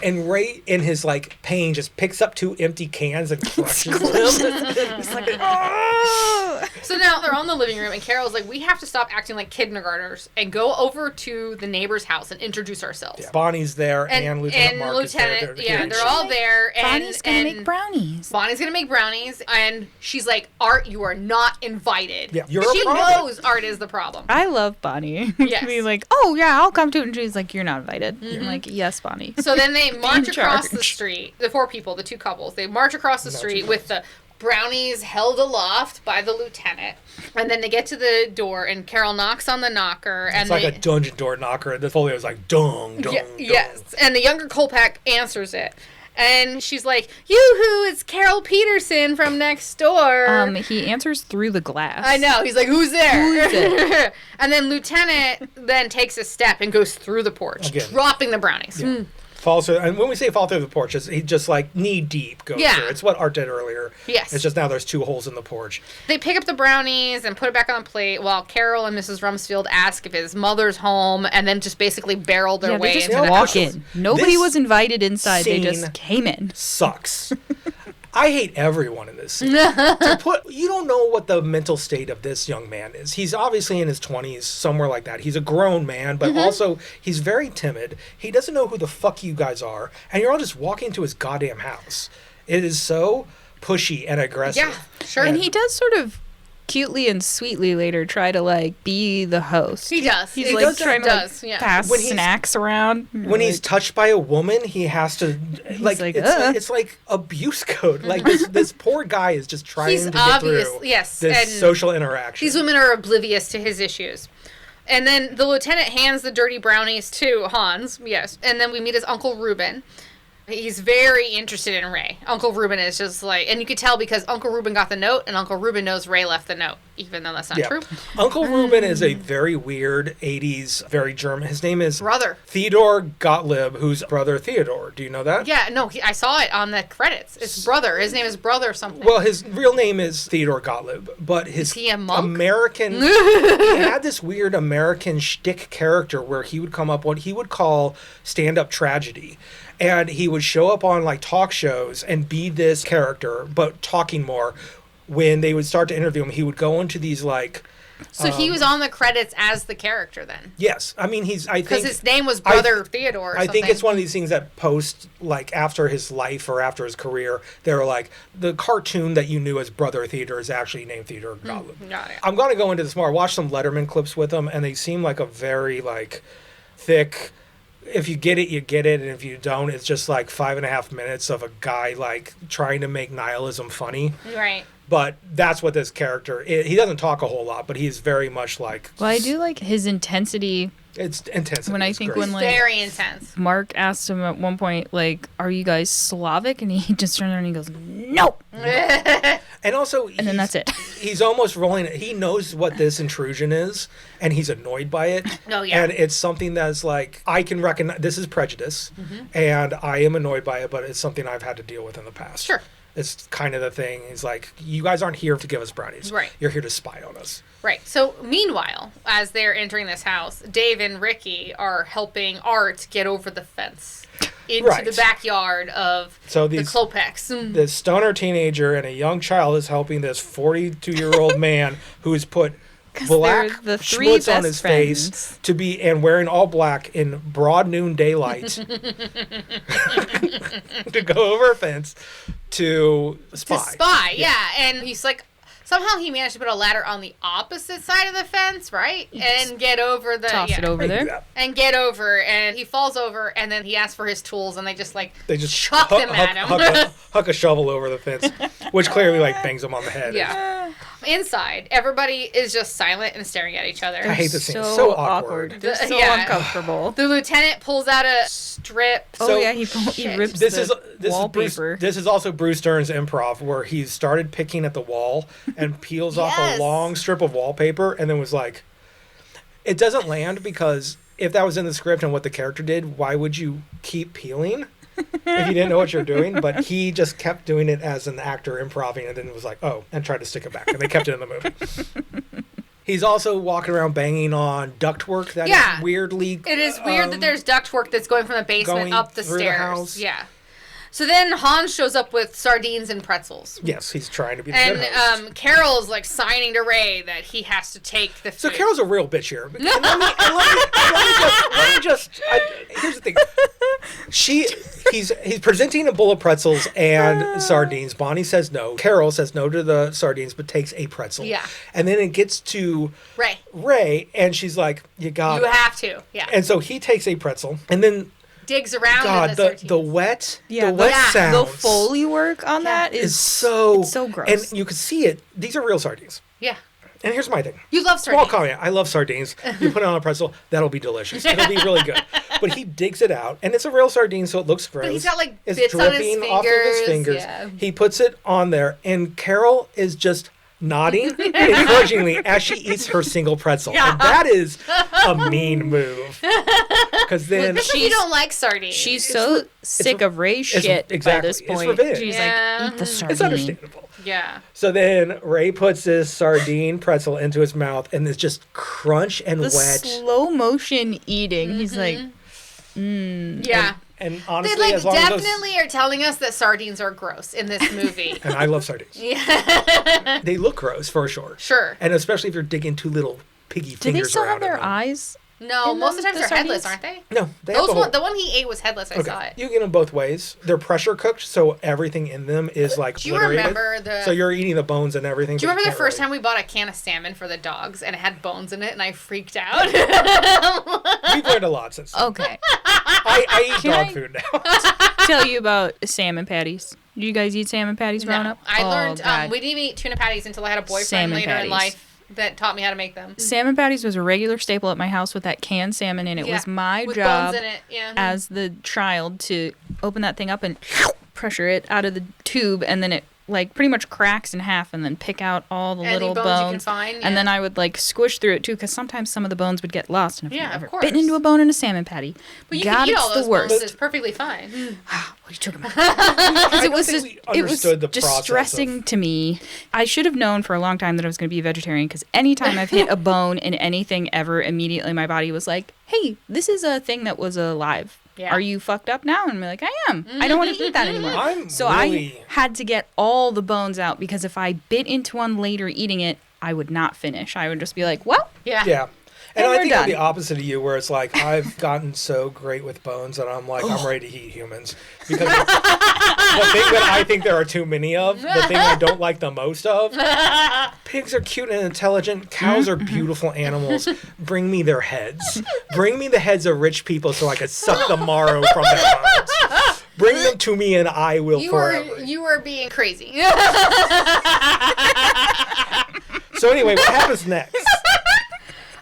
And Ray, in his, like, pain, just picks up 2 empty cans and crushes them. He's like, oh! So now they're on the living room, and Carol's like, we have to stop acting like kindergartners and go over to the neighbor's house and introduce ourselves. Yeah. Bonnie's there, and Lieutenant Mark is there. They're all there. And Bonnie's gonna make brownies. Bonnie's gonna make brownies, and she's like, Art, you are not invited. Yeah, she knows Art is the problem. I love Bonnie. Yes. Be like, oh yeah, I'll come to it. And she's like, you're not invited. I'm like, yes, Bonnie. So then they march across the street. The 4 people, the 2 couples, they march across the street with the brownies held aloft by the lieutenant. And then they get to the door, and Carol knocks on the knocker. And it's like a dungeon door knocker, and the folio is like, dung, dung, dung. Yes, and the younger Kolpak answers it. And she's like, yoo-hoo, it's Carol Peterson from next door. He answers through the glass. I know. He's like, who's there? Who's it? And then Lieutenant then takes a step and goes through the porch, dropping the brownies. Yeah. Falls through, and when we say fall through the porch, he just like knee deep goes through. It's what Art did earlier. Yes. It's just now there's 2 holes in the porch. They pick up the brownies and put it back on the plate while Carol and Mrs. Rumsfeld ask if his mother's home, and then just basically barrel their way into the house. Nobody was invited inside. They just came in. Sucks. I hate everyone in this scene. You don't know what the mental state of this young man is. He's obviously in his 20s, somewhere like that. He's a grown man, but also he's very timid. He doesn't know who the fuck you guys are, and you're all just walking to his goddamn house. It is so pushy and aggressive. Yeah, sure. And he does sort of cutely and sweetly later try to like be the host. He does. He's like trying to pass snacks around. When he's touched by a woman, he has to like it's like abuse code. Like this poor guy is just trying to get through this social interaction. These women are oblivious to his issues. And then the lieutenant hands the dirty brownies to Hans. Yes. And then we meet his Uncle Reuben. He's very interested in Ray. Uncle Reuben is just like, and you could tell because Uncle Reuben got the note, and Uncle Reuben knows Ray left the note, even though that's not true. Uncle Reuben is a very weird 80s, very German. His name is Brother Theodore Gottlieb, who's brother Theodore. Do you know that? Yeah, no, I saw it on the credits. It's Brother. His name is Brother something. Well, his real name is Theodore Gottlieb, but his is he a monk? American, he had this weird American shtick character where he would come up what he would call stand-up tragedy. And he would show up on like talk shows and be this character, but talking more. When they would start to interview him, he would go into these like. So he was on the credits as the character then. Yes, I mean because his name was Brother Theodore. Or I think it's one of these things that post like after his life or after his career, they were like the cartoon that you knew as Brother Theodore is actually named Theodore Gottlieb. Got it. I'm going to go into this more. I watched some Letterman clips with him, and they seem like a very like thick. If you get it, you get it, and if you don't, it's just like 5.5 minutes of a guy like trying to make nihilism funny. Right. But that's what this character is. He doesn't talk a whole lot, but he's very much like. Well, I do like his intensity. It's intense. When I think when like very intense. Mark asked him at one point, like, "Are you guys Slavic?" And he just turns around and he goes, "Nope." And also, and then that's it. He's almost rolling it. He knows what this intrusion is, and he's annoyed by it. Oh, yeah. And it's something that's like, I can recognize, this is prejudice, and I am annoyed by it, but it's something I've had to deal with in the past. Sure. It's kind of the thing. He's like, you guys aren't here to give us brownies. Right. You're here to spy on us. Right. So, meanwhile, as they're entering this house, Dave and Ricky are helping Art get over the fence into the backyard of the Klopeks. This stoner teenager and a young child is helping this 42-year-old man who's put black schmutz on his face to be and wearing all black in broad noon daylight to go over a fence to spy. Yeah. And he's like, Somehow he managed to put a ladder on the opposite side of the fence, right? And get over the... Toss it over there. And get over, and he falls over, and then he asks for his tools, and they just chuck them at him. Huck a shovel over the fence, which clearly, bangs him on the head. Yeah. Inside, everybody is just silent and staring at each other. I hate this scene. So awkward. They're so uncomfortable. The lieutenant pulls out a strip. He rips the wallpaper. This is also Bruce Dern's improv, where he started picking at the wall and peels off a long strip of wallpaper, and then was like, it doesn't land, because if that was in the script and what the character did, why would you keep peeling if you didn't know what you're doing? But he just kept doing it as an actor improving, and then was like, oh, and tried to stick it back, and they kept it in the movie. He's also walking around banging on ductwork that is weirdly... It is weird that there's ductwork that's going from the basement up the stairs. The house. Yeah. So then Hans shows up with sardines and pretzels. Yes, he's trying to be the good host. And Carol's signing to Ray that he has to take the food. So Carol's a real bitch here. Here's the thing. He's presenting a bowl of pretzels and sardines. Bonnie says no. Carol says no to the sardines, but takes a pretzel. Yeah. And then it gets to Ray, and she's like, you have to. Yeah. And so he takes a pretzel, and then... digs around in the wet sounds. The Foley work on that is so... It's so gross. And you can see it. These are real sardines. Yeah. And here's my thing. You love sardines. Small comment. I love sardines. You put it on a pretzel, that'll be delicious. It'll be really good. But he digs it out, and it's a real sardine, so it looks gross. But he's got it's bits on his fingers. off of his fingers. Yeah. He puts it on there, and Carol is just nodding encouragingly as she eats her single pretzel. Yeah. And that is a mean move. Because then... she don't like sardines. She's so sick of Ray's shit by this point. It's revenge. She's like, eat the sardine. It's understandable. Yeah. So then Ray puts his sardine pretzel into his mouth, and it's just crunch and wet. Slow motion eating. He's like, Yeah. And honestly, they definitely are telling us that sardines are gross in this movie. And I love sardines. Yeah. They look gross for sure. Sure. And especially if you're digging two little piggy fingers around. Do they still have their them. eyes? No, most of the times they're headless, aren't they? No, they the one he ate was headless. I saw it. You get them both ways. They're pressure cooked, so everything in them is Do you remember So you're eating the bones and everything. Do you remember the first time we bought a can of salmon for the dogs and it had bones in it and I freaked out? We've learned a lot since then. Okay. I eat dog food now. Tell you about salmon patties. Do you guys eat salmon patties growing up? I learned we didn't even eat tuna patties until I had a boyfriend later in life that taught me how to make them. Salmon patties was a regular staple at my house with that canned salmon, and it was my job as the child to open that thing up and pressure it out of the tube, and then it pretty much cracks in half, and then pick out all the little bones you can find, and then I would squish through it too, because sometimes some of the bones would get lost. And if you've ever of bitten into a bone in a salmon patty, but you can eat all those bones. It's perfectly fine. What are you talking about? It was distressing to me. I should have known for a long time that I was going to be a vegetarian, because anytime I've hit a bone in anything ever, immediately my body was like, hey, this is a thing that was alive. Yeah. Are you fucked up now? And I'm like, I am. I don't want to eat that anymore. I had to get all the bones out, because if I bit into one later eating it, I would not finish. I would just be like, well. Yeah. And I think I'm the opposite of you, where it's like, I've gotten so great with bones that I'm like, I'm ready to eat humans. Because the thing that I think there are too many of, the thing I don't like the most of, pigs are cute and intelligent. Cows are beautiful animals. Bring me their heads. Bring me the heads of rich people so I can suck the marrow from their bones. Bring them to me and I will forever. You were being crazy. So anyway, what happens next?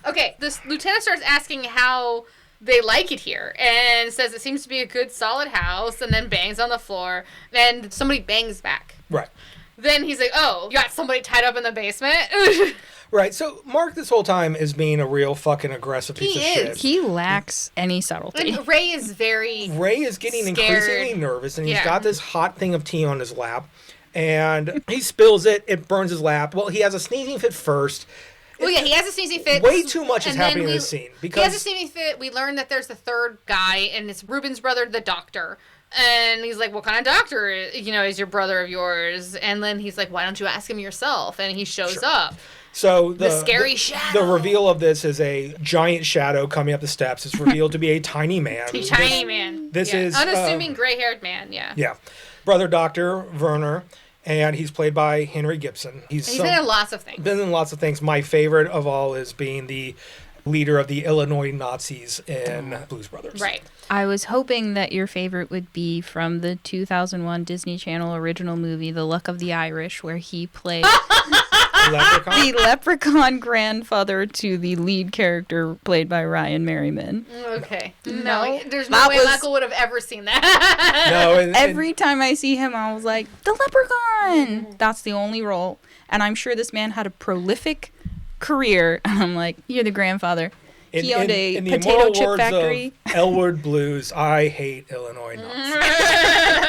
Okay, this lieutenant starts asking how they like it here, and says it seems to be a good, solid house, and then bangs on the floor, and somebody bangs back. Right. Then he's like, oh, you got somebody tied up in the basement? Right, so Mark this whole time is being a real fucking aggressive piece of shit. He lacks any subtlety. And Ray is getting scared. Increasingly nervous, and he's got this hot thing of tea on his lap, and he spills it, it burns his lap. Well, he has a sneezing fit first. Well, yeah, he has a sneezing fit. Way too much is happening in this scene. Because he has a sneezing fit. We learn that there's the third guy, and it's Ruben's brother, the doctor. And he's like, what kind of doctor, is your brother of yours? And then he's like, why don't you ask him yourself? And he shows up. So the scary shadow. The reveal of this is a giant shadow coming up the steps. It's revealed to be a tiny man. Tiny man. This is unassuming gray-haired man. Yeah. Yeah. Brother Doctor Werner. And he's played by Henry Gibson. He's been in lots of things. Been in lots of things. My favorite of all is being the leader of the Illinois Nazis in Blues Brothers. Right. I was hoping that your favorite would be from the 2001 Disney Channel original movie, The Luck of the Irish, where he played the leprechaun grandfather to the lead character played by Ryan Merriman. Okay. No, there's no way Michael would have ever seen that. No. Every time I see him, I was like, the leprechaun! That's the only role. And I'm sure this man had a prolific career. And I'm like, you're the grandfather. He owned a potato chip factory. Of Elwood Blues, I hate Illinois Nazis.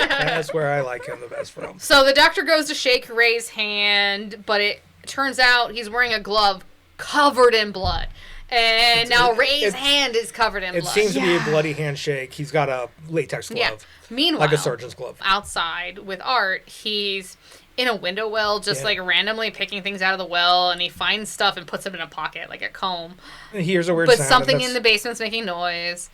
That's where I like him the best from. So the doctor goes to shake Ray's hand, but it turns out he's wearing a glove covered in blood. And now Ray's hand is covered in blood. It seems to be a bloody handshake. He's got a latex glove. Yeah. Meanwhile, like a surgeon's glove. Outside with Art, he's in a window well, just like randomly picking things out of the well, and he finds stuff and puts them in a pocket, like a comb. And here's a weird But sound. something in the basement's making noise.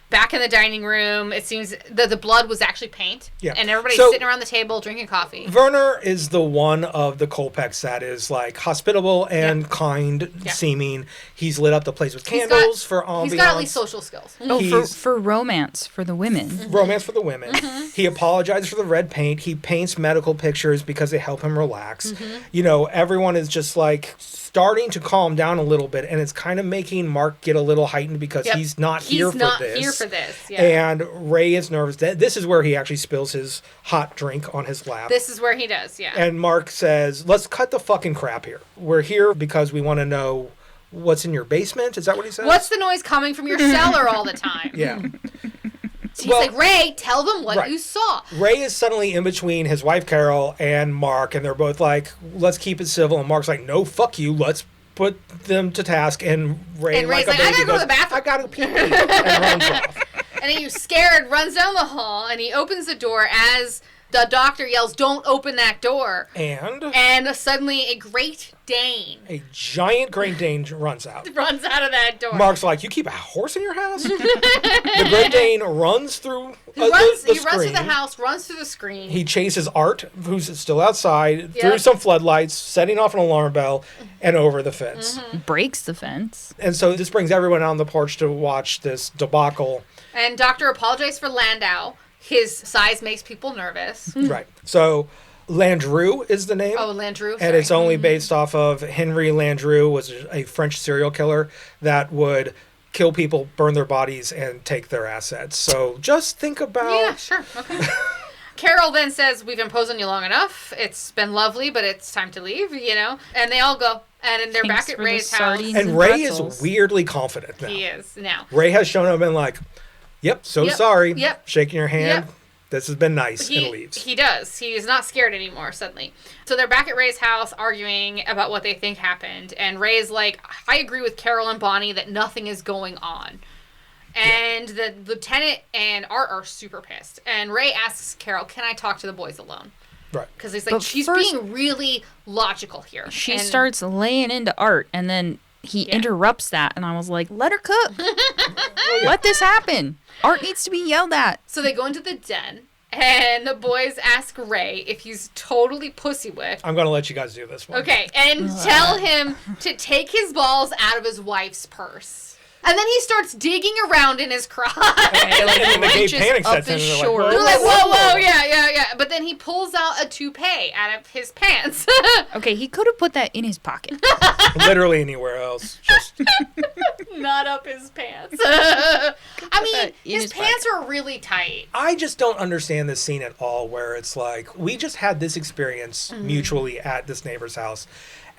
Back in the dining room, it seems that the blood was actually paint. Yeah. And everybody's sitting around the table drinking coffee. Werner is the one of the Colpecks that is like hospitable and kind seeming. He's lit up the place with candles for ambiance. He's got at least social skills. Oh, for romance for the women. Mm-hmm. Romance for the women. Mm-hmm. He apologizes for the red paint. He paints medical pictures because they help him relax. Mm-hmm. You know, everyone is just like starting to calm down a little bit, and it's kind of making Mark get a little heightened because he's not here for this. Yeah. And Ray is nervous. This is where he actually spills his hot drink on his lap. This is where he does, yeah. And Mark says, let's cut the fucking crap here. We're here because we want to know what's in your basement. Is that what he says? What's the noise coming from your cellar all the time? Yeah. He's like, Ray, tell them what you saw. Ray is suddenly in between his wife, Carol, and Mark, and they're both like, let's keep it civil. And Mark's like, no, fuck you. Let's put them to task. And Ray's like, I gotta go to the bathroom. I gotta pee. And runs off. And then he's scared, runs down the hall, and he opens the door as the doctor yells, don't open that door. And suddenly a Great Dane. A giant Great Dane runs out. Runs out of that door. Mark's like, you keep a horse in your house? The Great Dane runs through the runs screen. Through the house, runs through the screen. He chases Art, who's still outside, through some floodlights, setting off an alarm bell, and over the fence. Mm-hmm. Breaks the fence. And so this brings everyone out on the porch to watch this debacle. And Doctor apologized for Landau. His size makes people nervous. Right. So Landru is the name. Oh, Landru. Sorry. And it's only based off of Henry Landru, was a French serial killer that would kill people, burn their bodies, and take their assets. So just think about... Yeah, sure. Okay. Carol then says, we've imposed on you long enough. It's been lovely, but it's time to leave, you know? And they all go. And they're back at Ray's house. And Ray is weirdly confident now. He is now. Ray has shown up and been like, sorry. Yep. Shaking your hand. Yep. This has been nice, and leaves. He does. He is not scared anymore, suddenly. So they're back at Ray's house arguing about what they think happened. And Ray is like, I agree with Carol and Bonnie that nothing is going on. And the lieutenant and Art are super pissed. And Ray asks Carol, can I talk to the boys alone? Right. Because he's like, she's being really logical here. She starts laying into Art, and then he interrupts that. And I was like, let her cook. Let this happen. Art needs to be yelled at. So they go into the den, and the boys ask Ray if he's totally pussy whipped. I'm going to let you guys do this one. Okay, and tell him to take his balls out of his wife's purse. And then he starts digging around in his crotch. And the gay panic sets in. They're like, whoa, yeah. But then he pulls out a toupee out of his pants. Okay, he could have put that in his pocket. Literally anywhere else. Just not up his pants. I mean, his pants are really tight. I just don't understand this scene at all, where it's like, we just had this experience mutually at this neighbor's house,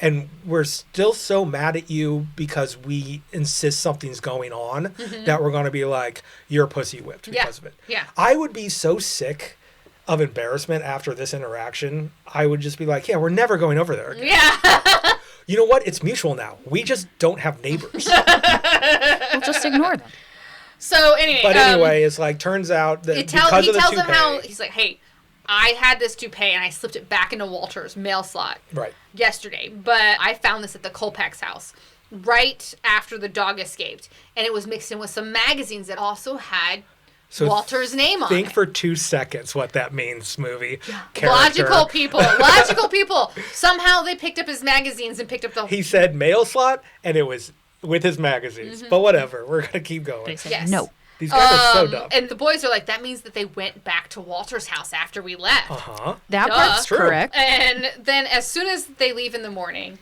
and we're still so mad at you because we insist something's going on that we're going to be like, you're pussy whipped because of it. Yeah. I would be so sick of embarrassment after this interaction. I would just be like, yeah, we're never going over there again. Yeah. You know what? It's mutual now. We just don't have neighbors. We'll just ignore them. So anyway. But anyway, it's like, turns out that because of the toupee. He tells him how, he's like, hey, I had this toupee and I slipped it back into Walter's mail slot yesterday. But I found this at the Colpeck's house right after the dog escaped. And it was mixed in with some magazines that also had So Walter's name on it. Think for 2 seconds what that means, movie. Logical people. Logical people. Somehow they picked up his magazines and picked up the... He said mail slot, and it was with his magazines. But whatever. We're going to keep going. They said no. These guys are so dumb. And the boys are like, that means that they went back to Walter's house after we left. That part's correct. And then as soon as they leave in the morning...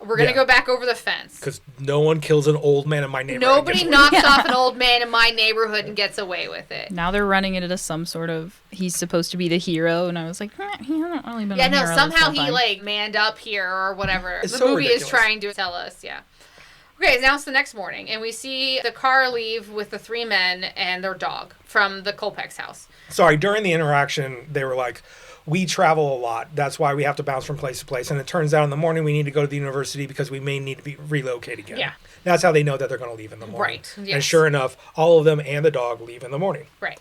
We're going to go back over the fence. Because no one kills an old man in my neighborhood. Nobody knocks off an old man in my neighborhood and gets away with it. Now they're running it into some sort of, he's supposed to be the hero. And I was like, he hasn't really been a hero. Somehow he like manned up here or whatever. It's the so movie ridiculous. is trying to tell us, Okay, now it's the next morning. And we see the car leave with the 3 men and their dog from the Kolpeck's house. Sorry, during the interaction, they were like, we travel a lot. That's why we have to bounce from place to place. And it turns out in the morning we need to go to the university because we may need to be relocated again. Yeah. That's how they know that they're going to leave in the morning. Right. Yes. And sure enough, all of them and the dog leave in the morning. Right.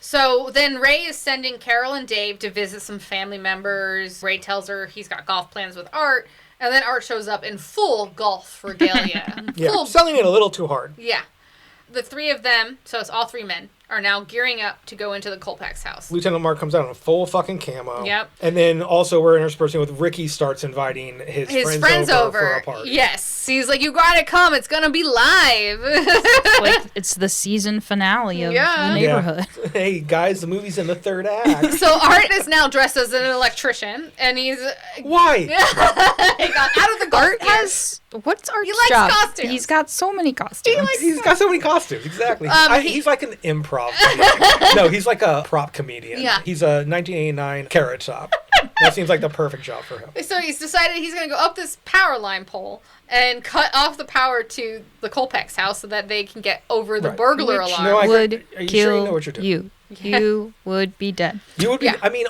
So then Ray is sending Carol and Dave to visit some family members. Ray tells her he's got golf plans with Art. And then Art shows up in full golf regalia. Selling it a little too hard. Yeah. The 3 of them, so it's all 3 men, are now gearing up to go into the Kolpeck's house. Lieutenant Mark comes out in a full fucking camo. Yep. And then also we're interspersing with Ricky starts inviting his friends over for a party. Yes. He's like, you gotta come. It's gonna be live. It's the season finale of the neighborhood. Yeah. Hey, guys, the movie's in the 3rd act. So Art is now dressed as an electrician, and he's... Why? he got out of the golf gear. What's Art's He likes job? costumes. He's got so many costumes. He's got so many costumes, exactly. He's like an improv comedian. No, he's like a prop comedian. Yeah. He's a 1989 Carrot Top. That seems like the perfect job for him. So he's decided he's going to go up this power line pole and cut off the power to the Kolpeck's house so that they can get over the burglar alarm. No, would are you kill sure you know what you're doing? you. You would be dead. You would be, I mean,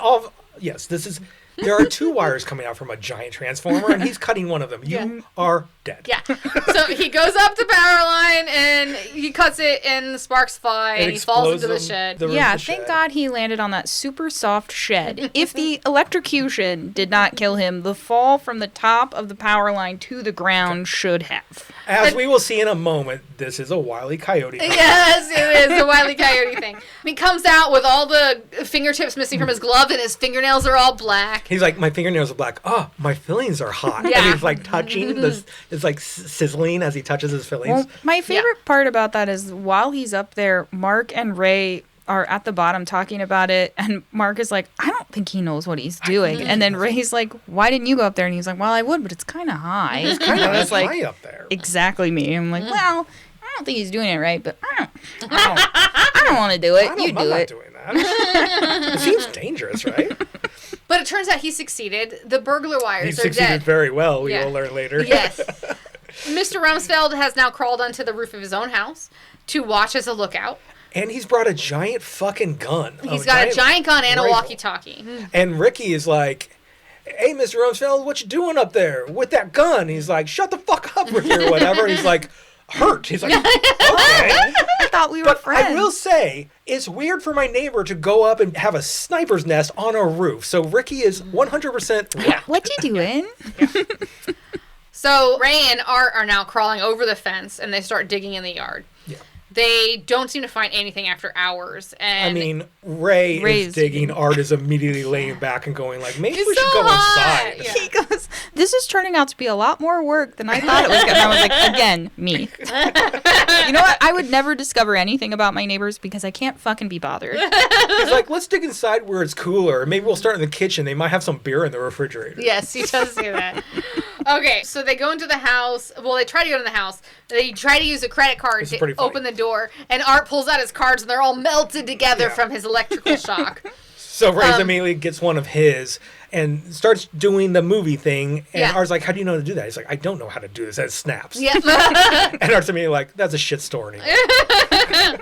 yes, this is... There are 2 wires coming out from a giant transformer, and he's cutting one of them. You are dead. Yeah. So he goes up the power line, and he cuts it, and the sparks fly, and he falls into the shed. Thank God he landed on that super soft shed. If the electrocution did not kill him, the fall from the top of the power line to the ground should have. As we will see in a moment, this is a Wile E. Coyote thing. Yes, it is a Wile E. Coyote thing. He comes out with all the fingertips missing from his glove, and his fingernails are all black. He's like, my fingernails are black. Oh, my fillings are hot. Yeah. And he's like touching this. It's like sizzling as he touches his fillings. Well, my favorite part about that is while he's up there, Mark and Ray are at the bottom talking about it, and Mark is like, I don't think he knows what he's doing. And then Ray's like, why didn't you go up there? And he's like, well, I would, but it's kind of high. It's kind of high up there. Exactly me. I'm like, well, I don't think he's doing it right, but I don't want to do it. You do I'm it. not doing that. It seems dangerous, right? But it turns out he succeeded. The burglar wires He are succeeded dead. very well, we will learn later. Yes. Mr. Rumsfeld has now crawled onto the roof of his own house to watch as a lookout. And he's brought a giant fucking gun. He's got a giant gun and a walkie-talkie. And Ricky is like, hey, Mr. Rumsfeld, what you doing up there with that gun? He's like, shut the fuck up, Ricky, or whatever. He's like, hurt. He's like, okay. I thought we were friends. I will say, it's weird for my neighbor to go up and have a sniper's nest on a roof. So Ricky is 100% right. What you doing? So Ray and Art are now crawling over the fence, and they start digging in the yard. Yeah. They don't seem to find anything after hours. And I mean, Ray is digging. Art is immediately laying back and going like, maybe we should go inside. Yeah. He goes, this is turning out to be a lot more work than I thought it was going to. I was like, again, me. You know what? I would never discover anything about my neighbors because I can't fucking be bothered. He's like, let's dig inside where it's cooler. Maybe we'll start in the kitchen. They might have some beer in the refrigerator. Yes, he does do that. Okay, so they go into the house. Well, they try to go in the house. They try to use a credit card to open the door. And Art pulls out his cards, and they're all melted together from his electrical shock. So Ray immediately gets one of his and starts doing the movie thing. And Art's like, how do you know how to do that? He's like, I don't know how to do this. And it snaps. Yeah. And Art's immediately like, that's a shit store anymore.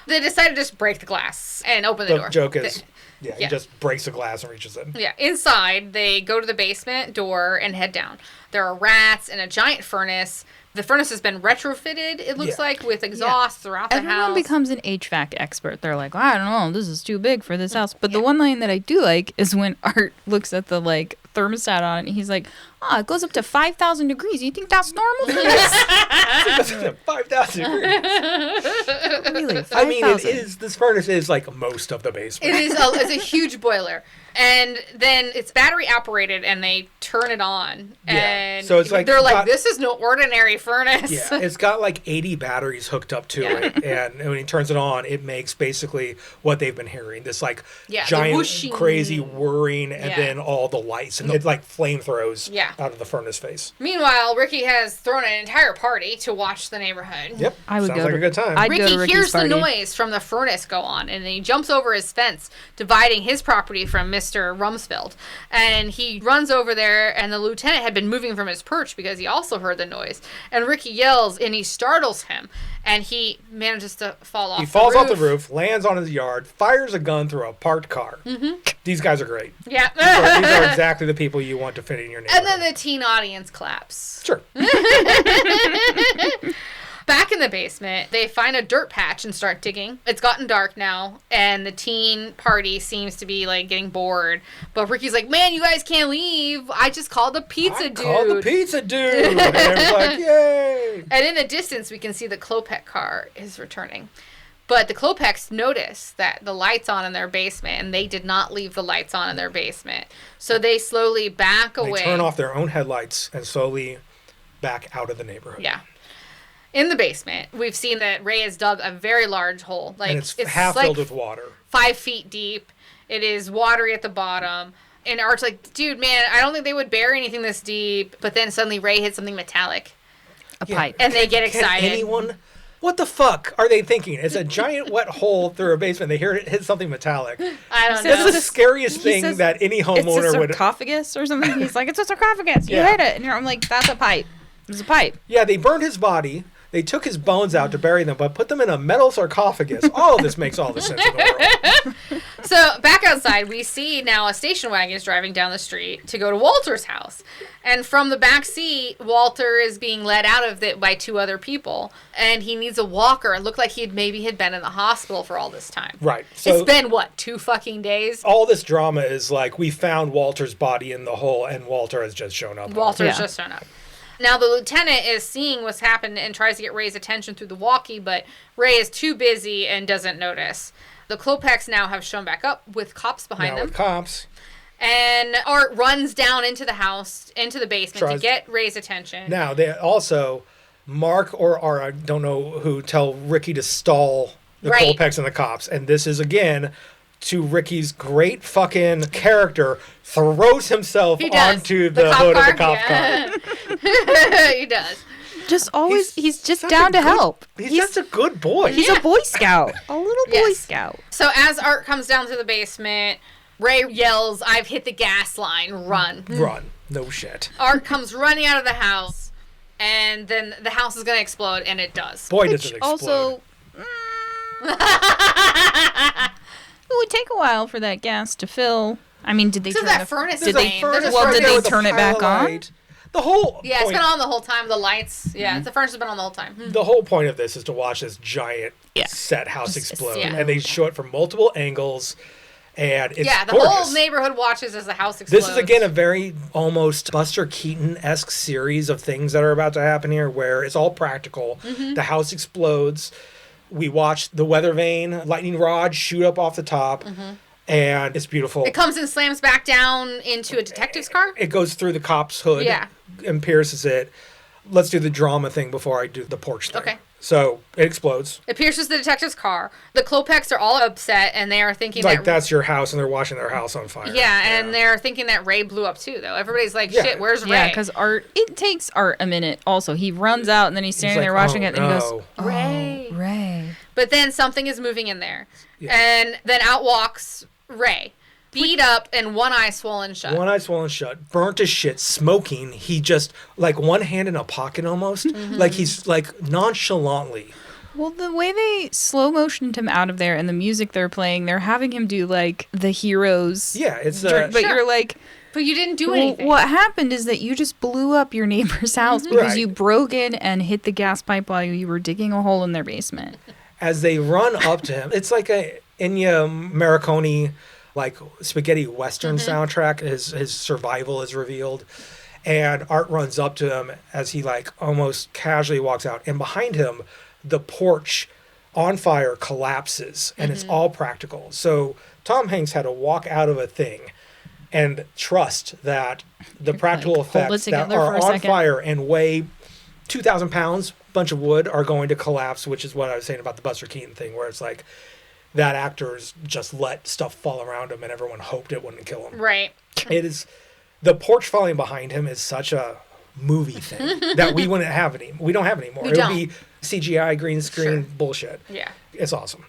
They decide to just break the glass and open the door. The joke is... he just breaks the glass and reaches in. Yeah. Inside, they go to the basement door and head down. There are rats and a giant furnace. The furnace has been retrofitted, it looks like, with exhaust throughout the house. Everyone becomes an HVAC expert. They're like, I don't know, this is too big for this house. But the one line that I do like is when Art looks at the, thermostat on it, and he's like, it goes up to 5,000 degrees. You think that's normal? 5,000 degrees. Really? 5, I mean, it is. This furnace is like most of the basement. It's a huge boiler. And then it's battery operated, and they turn it on. Yeah. And So it's like they're like, this is no ordinary furnace. Yeah, it's got like 80 batteries hooked up to it, and when he turns it on, it makes basically what they've been hearing, this like giant crazy whirring, and then all the lights, and it like flamethrowers out of the furnace face. Meanwhile, Ricky has thrown an entire party to watch the neighborhood. Yep, I would sounds go like to, a good time. Ricky hears the noise from the furnace go on, and then he jumps over his fence, dividing his property from Mr. Rumsfeld, and he runs over there, and the lieutenant had been moving from his perch because he also heard the noise, and Ricky yells, and he startles him, and he manages to fall off the roof. He falls off the roof, lands on his yard, fires a gun through a parked car. These guys are great. Yeah. These are exactly the people you want to fit in your neighborhood. And then the teen audience claps. Sure. Back in the basement, they find a dirt patch and start digging. It's gotten dark now, and the teen party seems to be, like, getting bored. But Ricky's like, man, you guys can't leave. I just called the pizza dude. Called the pizza dude. And everyone's like, yay. And in the distance, we can see the Klopek car is returning. But the Klopeks notice that the light's on in their basement, and they did not leave the lights on in their basement. So they slowly back away. They turn off their own headlights and slowly back out of the neighborhood. Yeah. In the basement, we've seen that Ray has dug a very large hole. Like, and it's half filled with water. 5 feet deep. It is watery at the bottom. And Art's like, dude, man, I don't think they would bury anything this deep. But then suddenly Ray hits something metallic. A pipe. And they get excited. Can anyone... What the fuck are they thinking? It's a giant wet hole through a basement. They hear it hit something metallic. I don't know. That's the scariest thing that any homeowner would... It's a sarcophagus or something. He's like, it's a sarcophagus. You hit it. And I'm like, that's a pipe. It's a pipe. Yeah, they burned his body. They took his bones out to bury them, but put them in a metal sarcophagus. All of this makes all the sense in the world. So, back outside, we see now a station wagon is driving down the street to go to Walter's house. And from the back seat, Walter is being led out of it by 2 other people. And he needs a walker. It looked like he had been in the hospital for all this time. Right. So it's been, 2 fucking days? All this drama is like, we found Walter's body in the hole, and Walter has just shown up. Walter's just shown up. Now, the lieutenant is seeing what's happened and tries to get Ray's attention through the walkie, but Ray is too busy and doesn't notice. The Klopeks now have shown back up with cops behind them. With cops. And Art runs down into the house, into the basement to get Ray's attention. Now, they also, Mark or Art, I don't know who, tell Ricky to stall the Klopeks and the cops. And this is, again... to Ricky's great fucking character, throws himself onto the hood of the cop car. He does. Just always, he's just down to help. He's just a good boy. He's a Boy Scout. A little Boy Scout. So as Art comes down to the basement, Ray yells, I've hit the gas line, run. Run. No shit. Art comes running out of the house, and then the house is going to explode, and it does. Boy, does it explode. Also... It would take a while for that gas to fill. I mean, did they turn that furnace? Did they turn it back on? The whole it's been on the whole time. The lights, the furnace has been on the whole time. The whole point of this is to watch this giant set house explode, and they show it from multiple angles, and it's the gorgeous. whole neighborhood watches as the house explodes. This is again a very almost Buster Keaton-esque series of things that are about to happen here, where it's all practical. The house explodes. We watch the weather vane lightning rod shoot up off the top, and it's beautiful. It comes and slams back down into a detective's car? It goes through the cop's hood and pierces it. Let's do the drama thing before I do the porch thing. Okay. So it explodes. It pierces the detective's car. The Klopeks are all upset, and they are thinking that's your house, and they're watching their house on fire. Yeah, and they're thinking that Ray blew up too, though. Everybody's like, shit, where's Ray? Yeah, because it takes Art a minute also. He runs out, and then he's standing there watching it, and he goes, Ray. But then something is moving in there. Yeah. And then out walks Ray. Beat up and one eye swollen shut. One eye swollen shut. Burnt as shit. Smoking. He just, like, one hand in a pocket almost. Like, he's, like, nonchalantly. Well, the way they slow motioned him out of there and the music they're playing, they're having him do, like, the heroes. Yeah, it's... But you're like... But you didn't do anything. What happened is that you just blew up your neighbor's house because you broke in and hit the gas pipe while you were digging a hole in their basement. As they run up to him, it's like a Ennio Morricone, like, spaghetti western soundtrack. His survival is revealed. And Art runs up to him as he like almost casually walks out. And behind him, the porch on fire collapses, and it's all practical. So Tom Hanks had to walk out of a thing and trust that the practical effects that are on fire and weigh 2,000 pounds, bunch of wood, are going to collapse, which is what I was saying about the Buster Keaton thing, where it's like that actor's just let stuff fall around him and everyone hoped it wouldn't kill him. Right. It is, the porch falling behind him is such a movie thing that we wouldn't have any. We don't have anymore. It would be CGI, green screen bullshit. Yeah. It's awesome.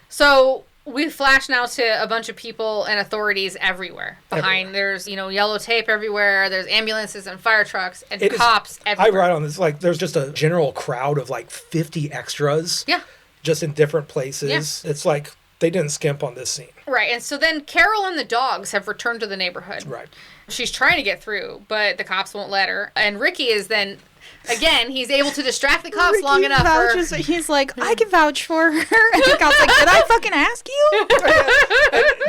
So we flash now to a bunch of people and authorities everywhere. There's, yellow tape everywhere. There's ambulances and fire trucks and cops everywhere. I write on this, like, there's just a general crowd of like 50 extras. Yeah. Just in different places. Yeah. It's like they didn't skimp on this scene. Right. And so then Carol and the dogs have returned to the neighborhood. Right. She's trying to get through, but the cops won't let her. And Ricky is then, again, he's able to distract the cops long enough for... He's like, I can vouch for her. And the cop's like, did I fucking ask you?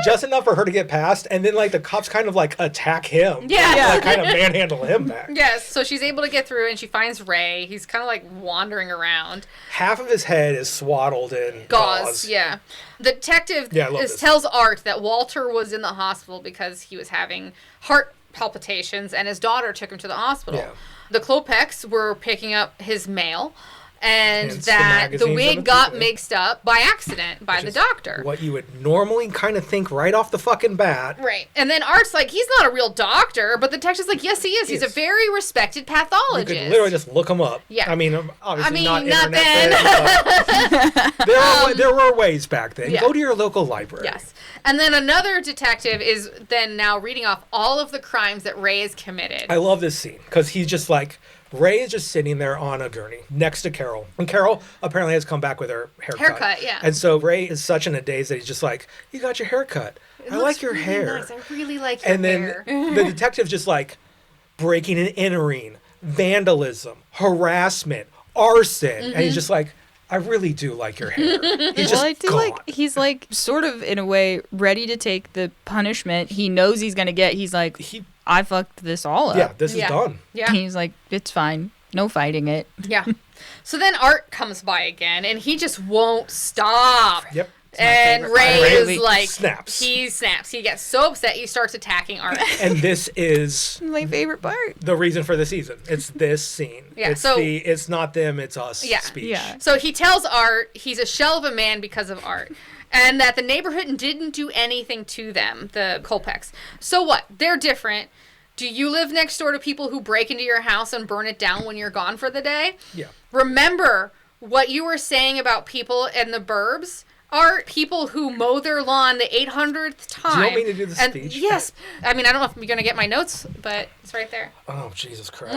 Just enough for her to get past, and then like the cops kind of like attack him. Yeah. Like, kind of manhandle him back. Yes, so she's able to get through, and she finds Ray. He's kind of like wandering around. Half of his head is swaddled in gauze. Yeah. The detective tells Art that Walter was in the hospital because he was having heart palpitations, and his daughter took him to the hospital. Yeah. The Klopeks were picking up his mail, and that the wig got mixed up by accident by the doctor. What you would normally kind of think right off the fucking bat. Right. And then Art's like, he's not a real doctor, but the detective's like, yes, he is. He's a very respected pathologist. You could literally just look him up. Yeah. I mean, obviously not then. There were ways back then. Yeah. Go to your local library. Yes. And then another detective is then now reading off all of the crimes that Ray has committed. I love this scene because he's just like, Ray is just sitting there on a gurney next to Carol. And Carol apparently has come back with her haircut. Yeah. And so Ray is such in a daze that he's just like, you got your hair cut. I like your really hair. Nice. I really like your hair. And then the detective's just like, breaking and entering, vandalism, harassment, arson. And he's just like, I really do like your hair. He's just gone. He's like sort of in a way ready to take the punishment he knows he's going to get. He's like, I fucked this all up. Yeah, this is done. Yeah. And he's like, it's fine. No fighting it. Yeah. So then Art comes by again, and he just won't stop. Yep. And Ray is like, snaps. He snaps. He gets so upset, he starts attacking Art. And this is my favorite part. The reason for the season. It's this scene. Yeah. It's not them, it's us speech. Yeah. So he tells Art he's a shell of a man because of Art. And that the neighborhood didn't do anything to them, the Klopeks. So what? They're different. Do you live next door to people who break into your house and burn it down when you're gone for the day? Yeah. Remember what you were saying about people in the burbs? Are people who mow their lawn the 800th time. Do you want me to do the speech? Yes. I mean, I don't know if I'm going to get my notes, but it's right there. Oh, Jesus Christ.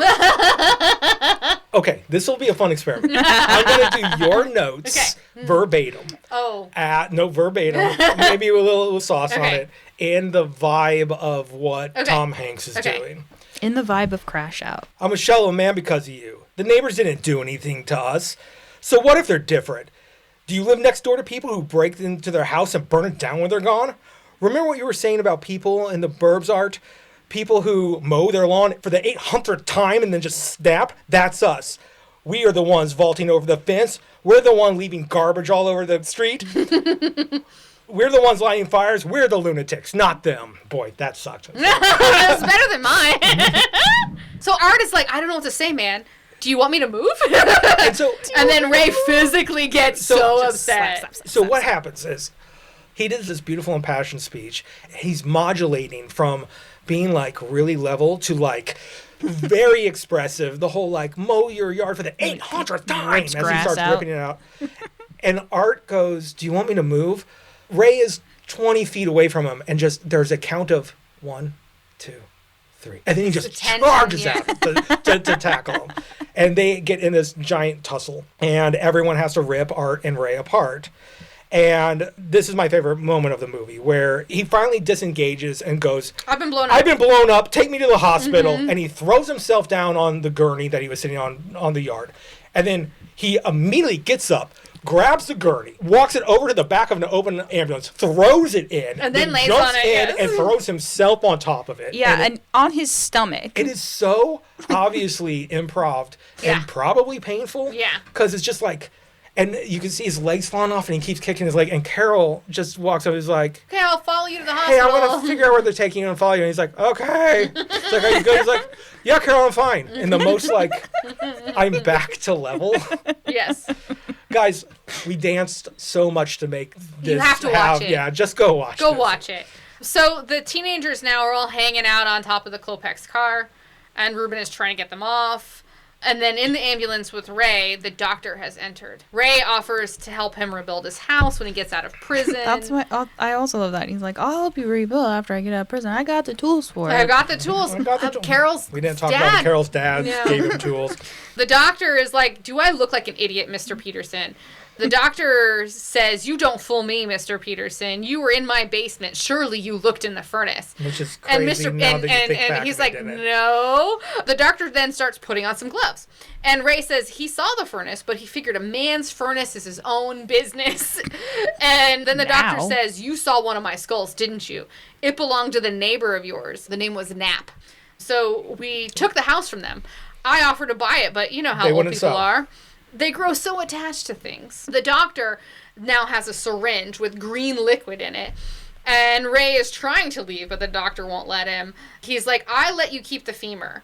Okay, this will be a fun experiment. I'm going to do your notes verbatim. Oh. No, verbatim. Maybe with a little sauce on it. In the vibe of what Tom Hanks is doing. In the vibe of Crash Out. I'm a shell of a man because of you. The neighbors didn't do anything to us. So what if they're different? Do you live next door to people who break into their house and burn it down when they're gone? Remember what you were saying about people in the burbs, Art? People who mow their lawn for the 800th time and then just snap? That's us. We are the ones vaulting over the fence. We're the one leaving garbage all over the street. We're the ones lighting fires. We're the lunatics, not them. Boy, that sucked. That's better than mine. So Art is like, I don't know what to say, man. Do you want me to move? And then Ray physically gets so upset. So what happens is he does this beautiful impassioned speech. He's modulating from being like really level to like very expressive. The whole like mow your yard for the 800th time as he starts ripping it out. And Art goes, do you want me to move? Ray is 20 feet away from him and just there's a count of 1, 2, 3. And then he just charges out to tackle him. And they get in this giant tussle. And everyone has to rip Art and Ray apart. And this is my favorite moment of the movie, where he finally disengages and goes, I've been blown up. Take me to the hospital. And he throws himself down on the gurney that he was sitting on the yard. And then he immediately gets up, grabs the gurney, walks it over to the back of an open ambulance, throws it in, and then lays jumps on it, in and throws himself on top of it. Yeah, and on his stomach. It is so obviously improv and probably painful. Yeah. Because it's just like, and you can see his legs falling off and he keeps kicking his leg. And Carol just walks up and is like, okay, I'll follow you to the hey, hospital. I'm going to figure out where they're taking you and follow you. And he's like, okay. It's like, are you good? He's like, yeah, Carol, I'm fine. In the most like, I'm back to level. Yes. Guys, we danced so much to make this. You have to watch it. Yeah, just go watch it. Go watch it. So the teenagers now are all hanging out on top of the Klopex car, and Ruben is trying to get them off. And then in the ambulance with Ray, the doctor has entered. Ray offers to help him rebuild his house when he gets out of prison. I also love that. He's like, I'll help you rebuild after I get out of prison. I got the tools for it. I got the tools. Carol's We didn't talk about it. Carol's dad gave him tools. The doctor is like, do I look like an idiot, Mr. Peterson? The doctor says, you don't fool me, Mr. Peterson. You were in my basement. Surely you looked in the furnace. Which is crazy and he's like, no. The doctor then starts putting on some gloves. And Ray says he saw the furnace, but he figured a man's furnace is his own business. And then the doctor says, you saw one of my skulls, didn't you? It belonged to the neighbor of yours. The name was Knapp. So we took the house from them. I offered to buy it, but you know how old people are. They grow so attached to things. The doctor now has a syringe with green liquid in it. And Ray is trying to leave, but the doctor won't let him. He's like, I let you keep the femur,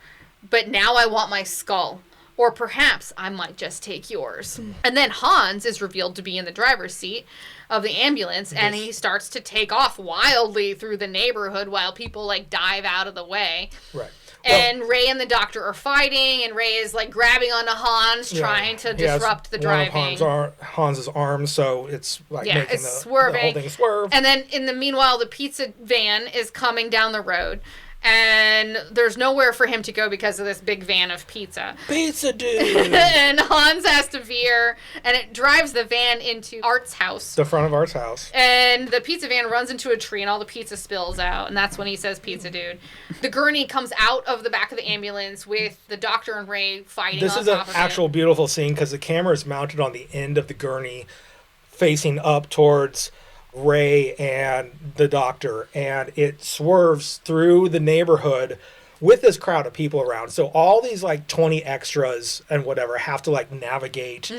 but now I want my skull. Or perhaps I might just take yours. And then Hans is revealed to be in the driver's seat of the ambulance, and he starts to take off wildly through the neighborhood while people, like, dive out of the way. Right. And Ray and the doctor are fighting, and Ray is like grabbing onto Hans, trying to disrupt the driving. Hans's arms, so it's like making swerving. The whole thing swerve. And then in the meanwhile, the pizza van is coming down the road. And there's nowhere for him to go because of this big van of pizza. Pizza dude! And Hans has to veer, and it drives the van into Art's house. The front of Art's house. And the pizza van runs into a tree, and all the pizza spills out, and that's when he says, pizza dude. The gurney comes out of the back of the ambulance with the doctor and Ray fighting on top of it. This is an actual beautiful scene, because the camera is mounted on the end of the gurney, facing up towards Ray and the doctor, and it swerves through the neighborhood with this crowd of people around. So all these like 20 extras and whatever have to like navigate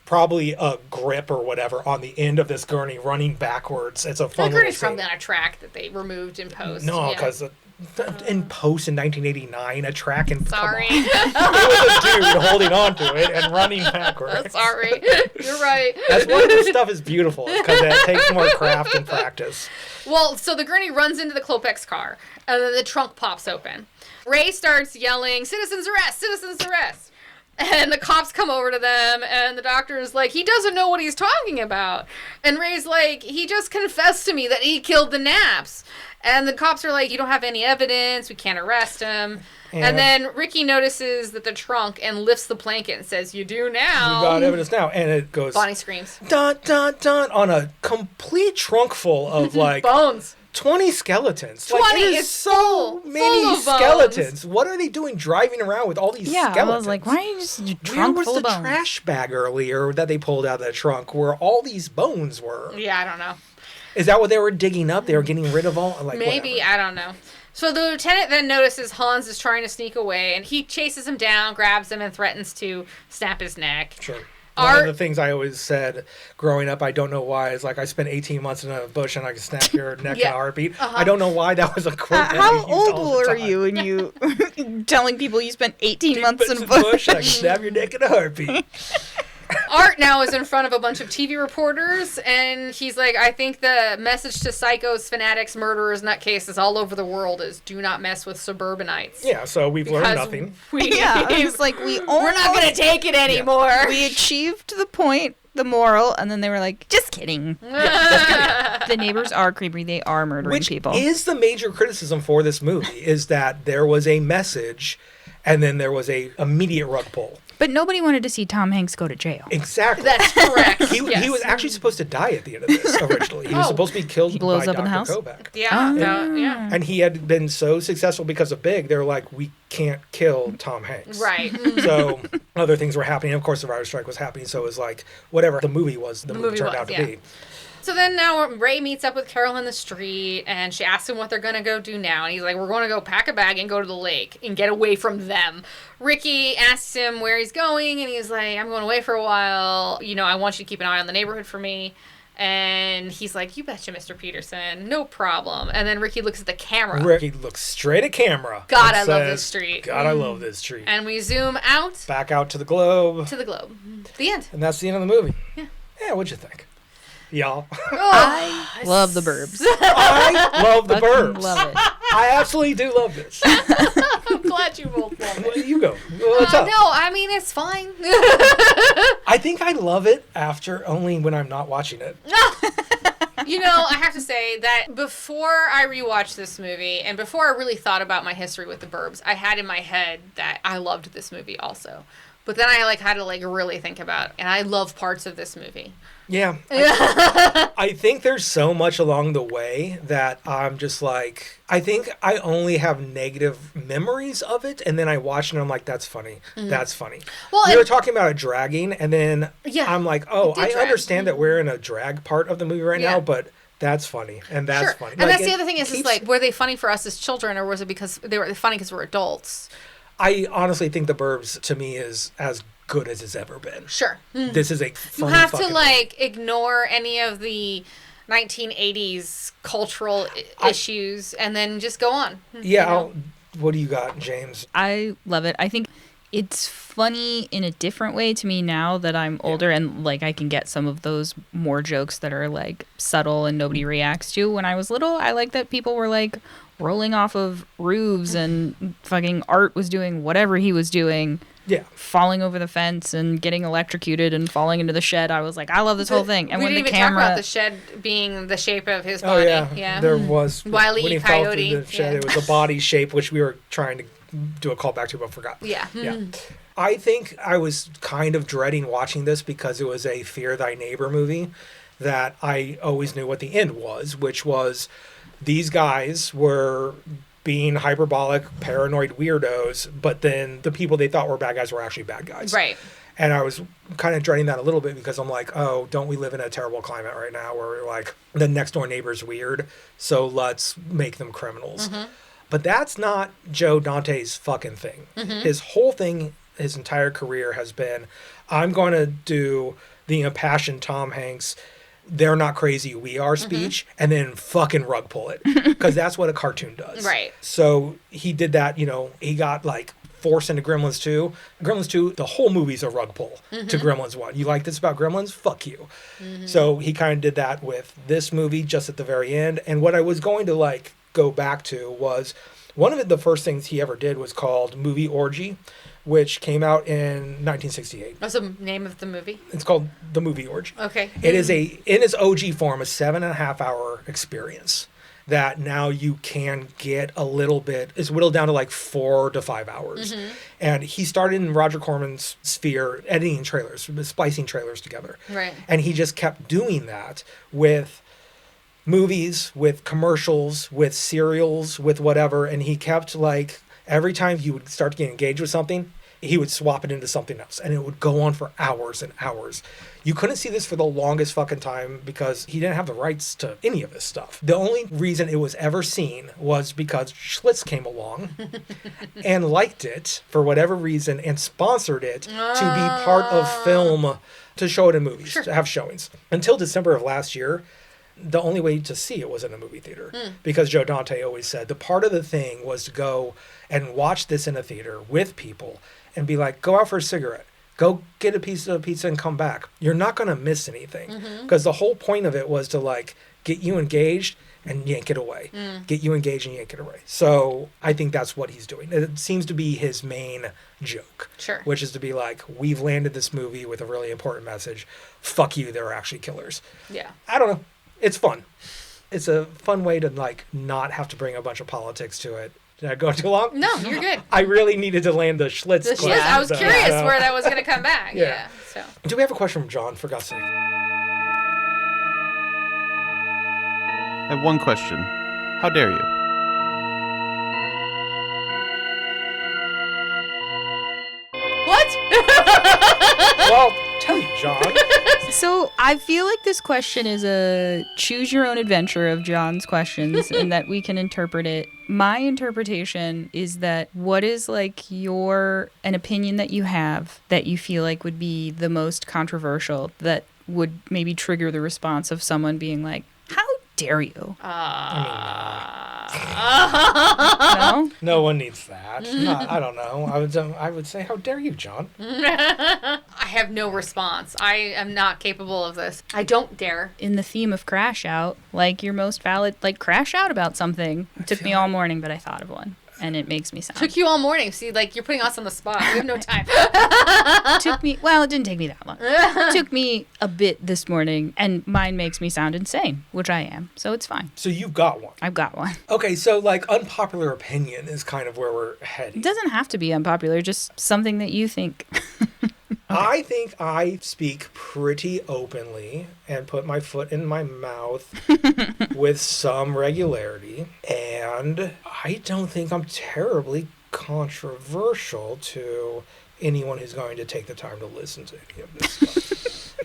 probably a grip or whatever on the end of this gurney running backwards. It's a fun the gurney's probably on a track that they removed in post. No, because in post in 1989, a track and sorry, it was a dude holding on to it and running backwards. Sorry, you're right. That's why this stuff is beautiful, because it takes more craft and practice. Well, so the gurney runs into the Klopex car, and then the trunk pops open. Ray starts yelling, "Citizens arrest! Citizens arrest!" And the cops come over to them, and the doctor is like, he doesn't know what he's talking about. And Ray's like, he just confessed to me that he killed the Knapps. And the cops are like, you don't have any evidence, we can't arrest him. And then Ricky notices that the trunk and lifts the blanket and says, you do now. You got evidence now. And it goes... Bonnie screams. Dun, dun, dun, on a complete trunk full of, like... bones. 20 skeletons. 20 like, it is so many skeletons. What are they doing driving around with all these skeletons? I was like, why are you just trunk full of bones? Where was the trash bag earlier that they pulled out of the trunk where all these bones were? Yeah, I don't know. Is that what they were digging up? They were getting rid of all? Like, maybe, whatever. I don't know. So the lieutenant then notices Hans is trying to sneak away, and he chases him down, grabs him, and threatens to snap his neck. Sure. One of the things I always said growing up, I don't know why, is like I spent 18 months in a bush and I can snap your neck in a heartbeat. I don't know why that was a quote. How old were you when you telling people you spent 18 months in a bush? And I can snap your neck in a heartbeat. Art now is in front of a bunch of TV reporters, and he's like, I think the message to psychos, fanatics, murderers, nutcases all over the world is do not mess with suburbanites. Yeah, so we've learned nothing. It's like, we're not going to take it anymore. Yeah. We achieved the point, the moral, and then they were like, just kidding. Just kidding. The neighbors are creepy. They are murdering people. Which is the major criticism for this movie, is that there was a message... And then there was a immediate rug pull. But nobody wanted to see Tom Hanks go to jail. Exactly. That's correct. He was actually supposed to die at the end of this originally. He was supposed to be killed by up Dr. in the house? Kovac. Yeah. And he had been so successful because of Big, they were like, we can't kill Tom Hanks. Right. So other things were happening. Of course, the writer's strike was happening. So it was like, whatever the movie was, the movie turned out to be. So then now Ray meets up with Carol in the street, and she asks him what they're going to go do now. And he's like, we're going to go pack a bag and go to the lake and get away from them. Ricky asks him where he's going, and he's like, I'm going away for a while. You know, I want you to keep an eye on the neighborhood for me. And he's like, you betcha, Mr. Peterson. No problem. And then Ricky looks at the camera. Ricky looks straight at camera. God, I love this street. God, I love this street. And we zoom out. Back out to the globe. The end. And that's the end of the movie. Yeah. Yeah, what'd you think? Y'all. I love the Burbs. I love the Burbs. Love it. I absolutely do love this. I'm glad you both love it. Well, you go. What's up? No, I mean, it's fine. I think I love it after only when I'm not watching it. You know, I have to say that before I rewatched this movie and before I really thought about my history with the Burbs, I had in my head that I loved this movie also. But then I had to really think about it, and I love parts of this movie. Yeah. I think there's so much along the way that I'm just like, I think I only have negative memories of it, and then I watch it and I'm like, that's funny. Mm-hmm. That's funny. Well, we were talking about it dragging, and then I'm like, oh, I understand that we're in a drag part of the movie right now, but that's funny, and that's funny. And that's the other thing is were they funny for us as children, or was it because they were funny because we're adults? I honestly think the Burbs, to me, is as good as it's ever been. Sure. Mm. This is a funny You have to, ignore any of the 1980s cultural issues and then just go on. Yeah. What do you got, James? I love it. I think it's funny in a different way to me now that I'm older and, I can get some of those more jokes that are, subtle and nobody reacts to. When I was little, I like that people were, rolling off of roofs and fucking Art was doing whatever he was doing. Yeah. Falling over the fence and getting electrocuted and falling into the shed. I was like, I love this whole thing. And we when didn't the even camera... talk about the shed being the shape of his body. Yeah. There was... Wile E. When he Coyote. fell through the shed, it was a body shape, which we were trying to do a callback to, but forgot. Yeah. Yeah. I think I was kind of dreading watching this because it was a Fear Thy Neighbor movie that I always knew what the end was, which was these guys were being hyperbolic, paranoid weirdos, but then the people they thought were bad guys were actually bad guys. Right. And I was kind of dreading that a little bit because I'm like, oh, don't we live in a terrible climate right now where the next door neighbor's weird, so let's make them criminals. Mm-hmm. But that's not Joe Dante's fucking thing. Mm-hmm. His whole thing, his entire career has been, I'm going to do the impassioned Tom Hanks, they're not crazy, we are speech, and then fucking rug pull it. Because that's what a cartoon does. Right. So he did that, he got forced into Gremlins 2. Gremlins 2, the whole movie's a rug pull to Gremlins 1. You like this about Gremlins? Fuck you. Mm-hmm. So he kind of did that with this movie just at the very end. And what I was going to go back to was one of the first things he ever did was called Movie Orgy, which came out in 1968. What's the name of the movie? It's called The Movie Orgy. Okay. It is in its OG form, a 7.5 hour experience that now you can get a little bit, it's whittled down to 4 to 5 hours. Mm-hmm. And he started in Roger Corman's sphere, editing trailers, splicing trailers together. Right. And he just kept doing that with movies, with commercials, with serials, with whatever. And he kept every time he would start to get engaged with something, he would swap it into something else. And it would go on for hours and hours. You couldn't see this for the longest fucking time because he didn't have the rights to any of this stuff. The only reason it was ever seen was because Schlitz came along and liked it for whatever reason and sponsored it to be part of film, to show it in movies, to have showings. Until December of last year, the only way to see it was in a movie theater because Joe Dante always said the part of the thing was to go and watch this in a theater with people and be like, go out for a cigarette, go get a piece of pizza and come back. You're not going to miss anything because the whole point of it was to get you engaged and yank it away, get you engaged and yank it away. So I think that's what he's doing. It seems to be his main joke, which is to be we've landed this movie with a really important message. Fuck you, they're actually killers. Yeah. I don't know. It's fun. It's a fun way to not have to bring a bunch of politics to it Did I go too long? No, you're good. I really needed to land the Schlitz. The Schlitz. I was curious where that was going to come back. Yeah. So. Do we have a question from John, for God's sake? I have one question. How dare you? What? Well, tell you, John. So I feel like this question is a choose your own adventure of John's questions and that we can interpret it. My interpretation is that what is like an opinion that you have that you feel like would be the most controversial that would maybe trigger the response of someone being like, how dare you? No? No one needs that. I don't know. I would say, how dare you, John? I have no response. I am not capable of this. I don't dare. In the theme of crash out, like your most valid, like crash out about something. It took me all morning, but I thought of one. And it makes me sound. Took you all morning. See, like, you're putting us on the spot. We have no time. It didn't take me that long. It took me a bit this morning, and mine makes me sound insane, which I am. So it's fine. So you've got one. I've got one. Okay, so like unpopular opinion is kind of where we're heading. It doesn't have to be unpopular, just something that you think. I think I speak pretty openly and put my foot in my mouth with some regularity. And I don't think I'm terribly controversial to anyone who's going to take the time to listen to any of this stuff.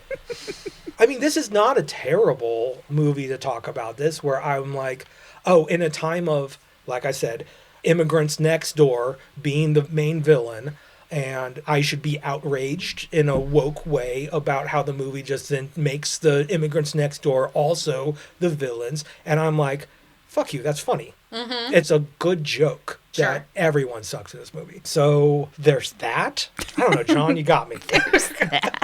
I mean, this is not a terrible movie to talk about this, where I'm like, oh, in a time of, like I said, immigrants next door being the main villain, and I should be outraged in a woke way about how the movie just then makes the immigrants next door also the villains. And I'm like, fuck you, that's funny. Mm-hmm. It's a good joke that everyone sucks in this movie. So there's that. I don't know, John, you got me. There's that.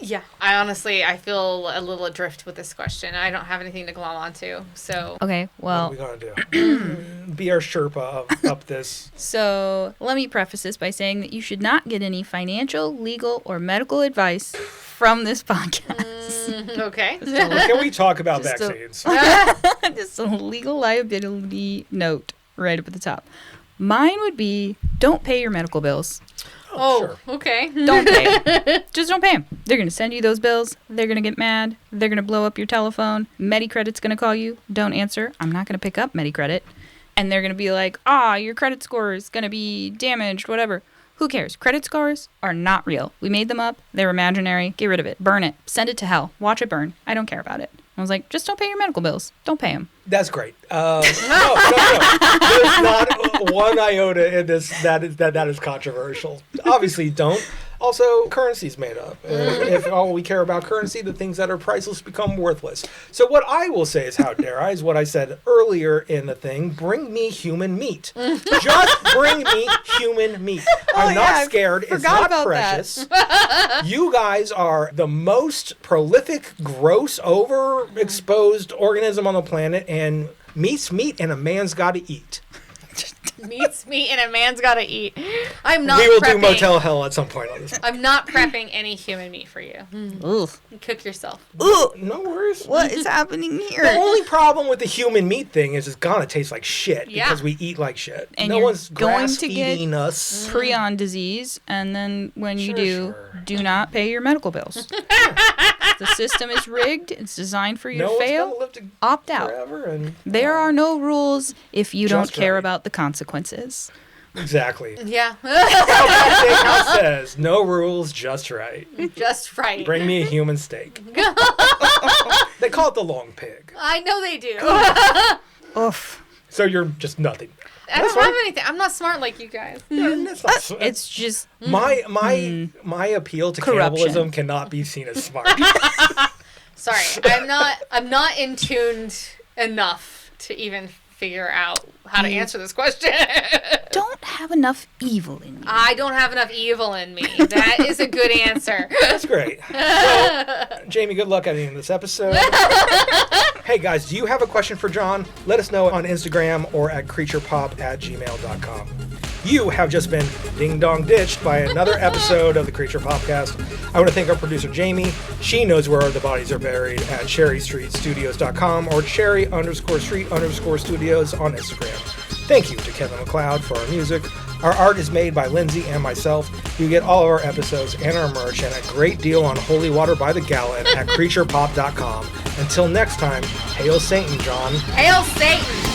Yeah. I feel a little adrift with this question. I don't have anything to glom onto. So. Okay, well. What are we going to do? Be our Sherpa up this. So let me preface this by saying that you should not get any financial, legal, or medical advice from this podcast. Okay. Can we talk about vaccines? Just a legal liability note right up at the top. Mine would be, don't pay your medical bills. Oh, sure. Okay. Don't pay them. Just don't pay them. They're going to send you those bills. They're going to get mad. They're going to blow up your telephone. MediCredit's going to call you. Don't answer. I'm not going to pick up MediCredit. And they're going to be like, your credit score is going to be damaged, whatever. Who cares? Credit scores are not real. We made them up. They're imaginary. Get rid of it. Burn it. Send it to hell. Watch it burn. I don't care about it. I was like, just don't pay your medical bills. Don't pay them. That's great. No. There's not one iota in this that is controversial. Obviously, don't. Also, currency's made up. If all we care about currency, the things that are priceless become worthless. So what I will say is, how dare I, is what I said earlier in the thing, bring me human meat. Just bring me human meat. I'm not scared. It's not precious. You guys are the most prolific, gross, overexposed organism on the planet, and meat's meat and a man's got to eat. Meat's meat and a man's got to eat. I'm not We will prepping. do Motel Hell at some point on this. I'm not prepping any human meat for you. Ugh. You cook yourself. Ugh. No worries. What is happening here? The only problem with the human meat thing is it's gonna taste like shit Yeah. because we eat like shit. And no you're one's going grass to get feeding us. prion disease, and then when you Sure. do not pay your medical bills. The system is rigged. It's designed for you No to one's fail. gonna live to Opt out. forever, and There are no rules if you don't Just care right. about the consequences. exactly. Yeah. Steakhouse says no rules, just right. Just right. Bring me a human steak. They call it the long pig. I know they do. Oof. So you're just nothing. I don't have anything. I'm not smart like you guys. Yeah, that's not, It's just my appeal to Corruption. cannibalism cannot be seen as smart. Sorry. I'm not in tuned enough to even figure out how to answer this question. don't have enough evil in you. I don't have enough evil in me. That is a good answer. That's great. So, Jamie, good luck editing this episode. Hey, guys, do you have a question for John? Let us know on Instagram or at creaturepop@gmail.com. You have just been ding-dong ditched by another episode of the Creature Popcast. I want to thank our producer, Jamie. She knows where the bodies are buried at cherrystreetstudios.com or cherry_street_studios on Instagram. Thank you to Kevin MacLeod for our music. Our art is made by Lindsay and myself. You get all of our episodes and our merch and a great deal on holy water by the gallon at creaturepop.com. Until next time, hail Satan, John. Hail Satan!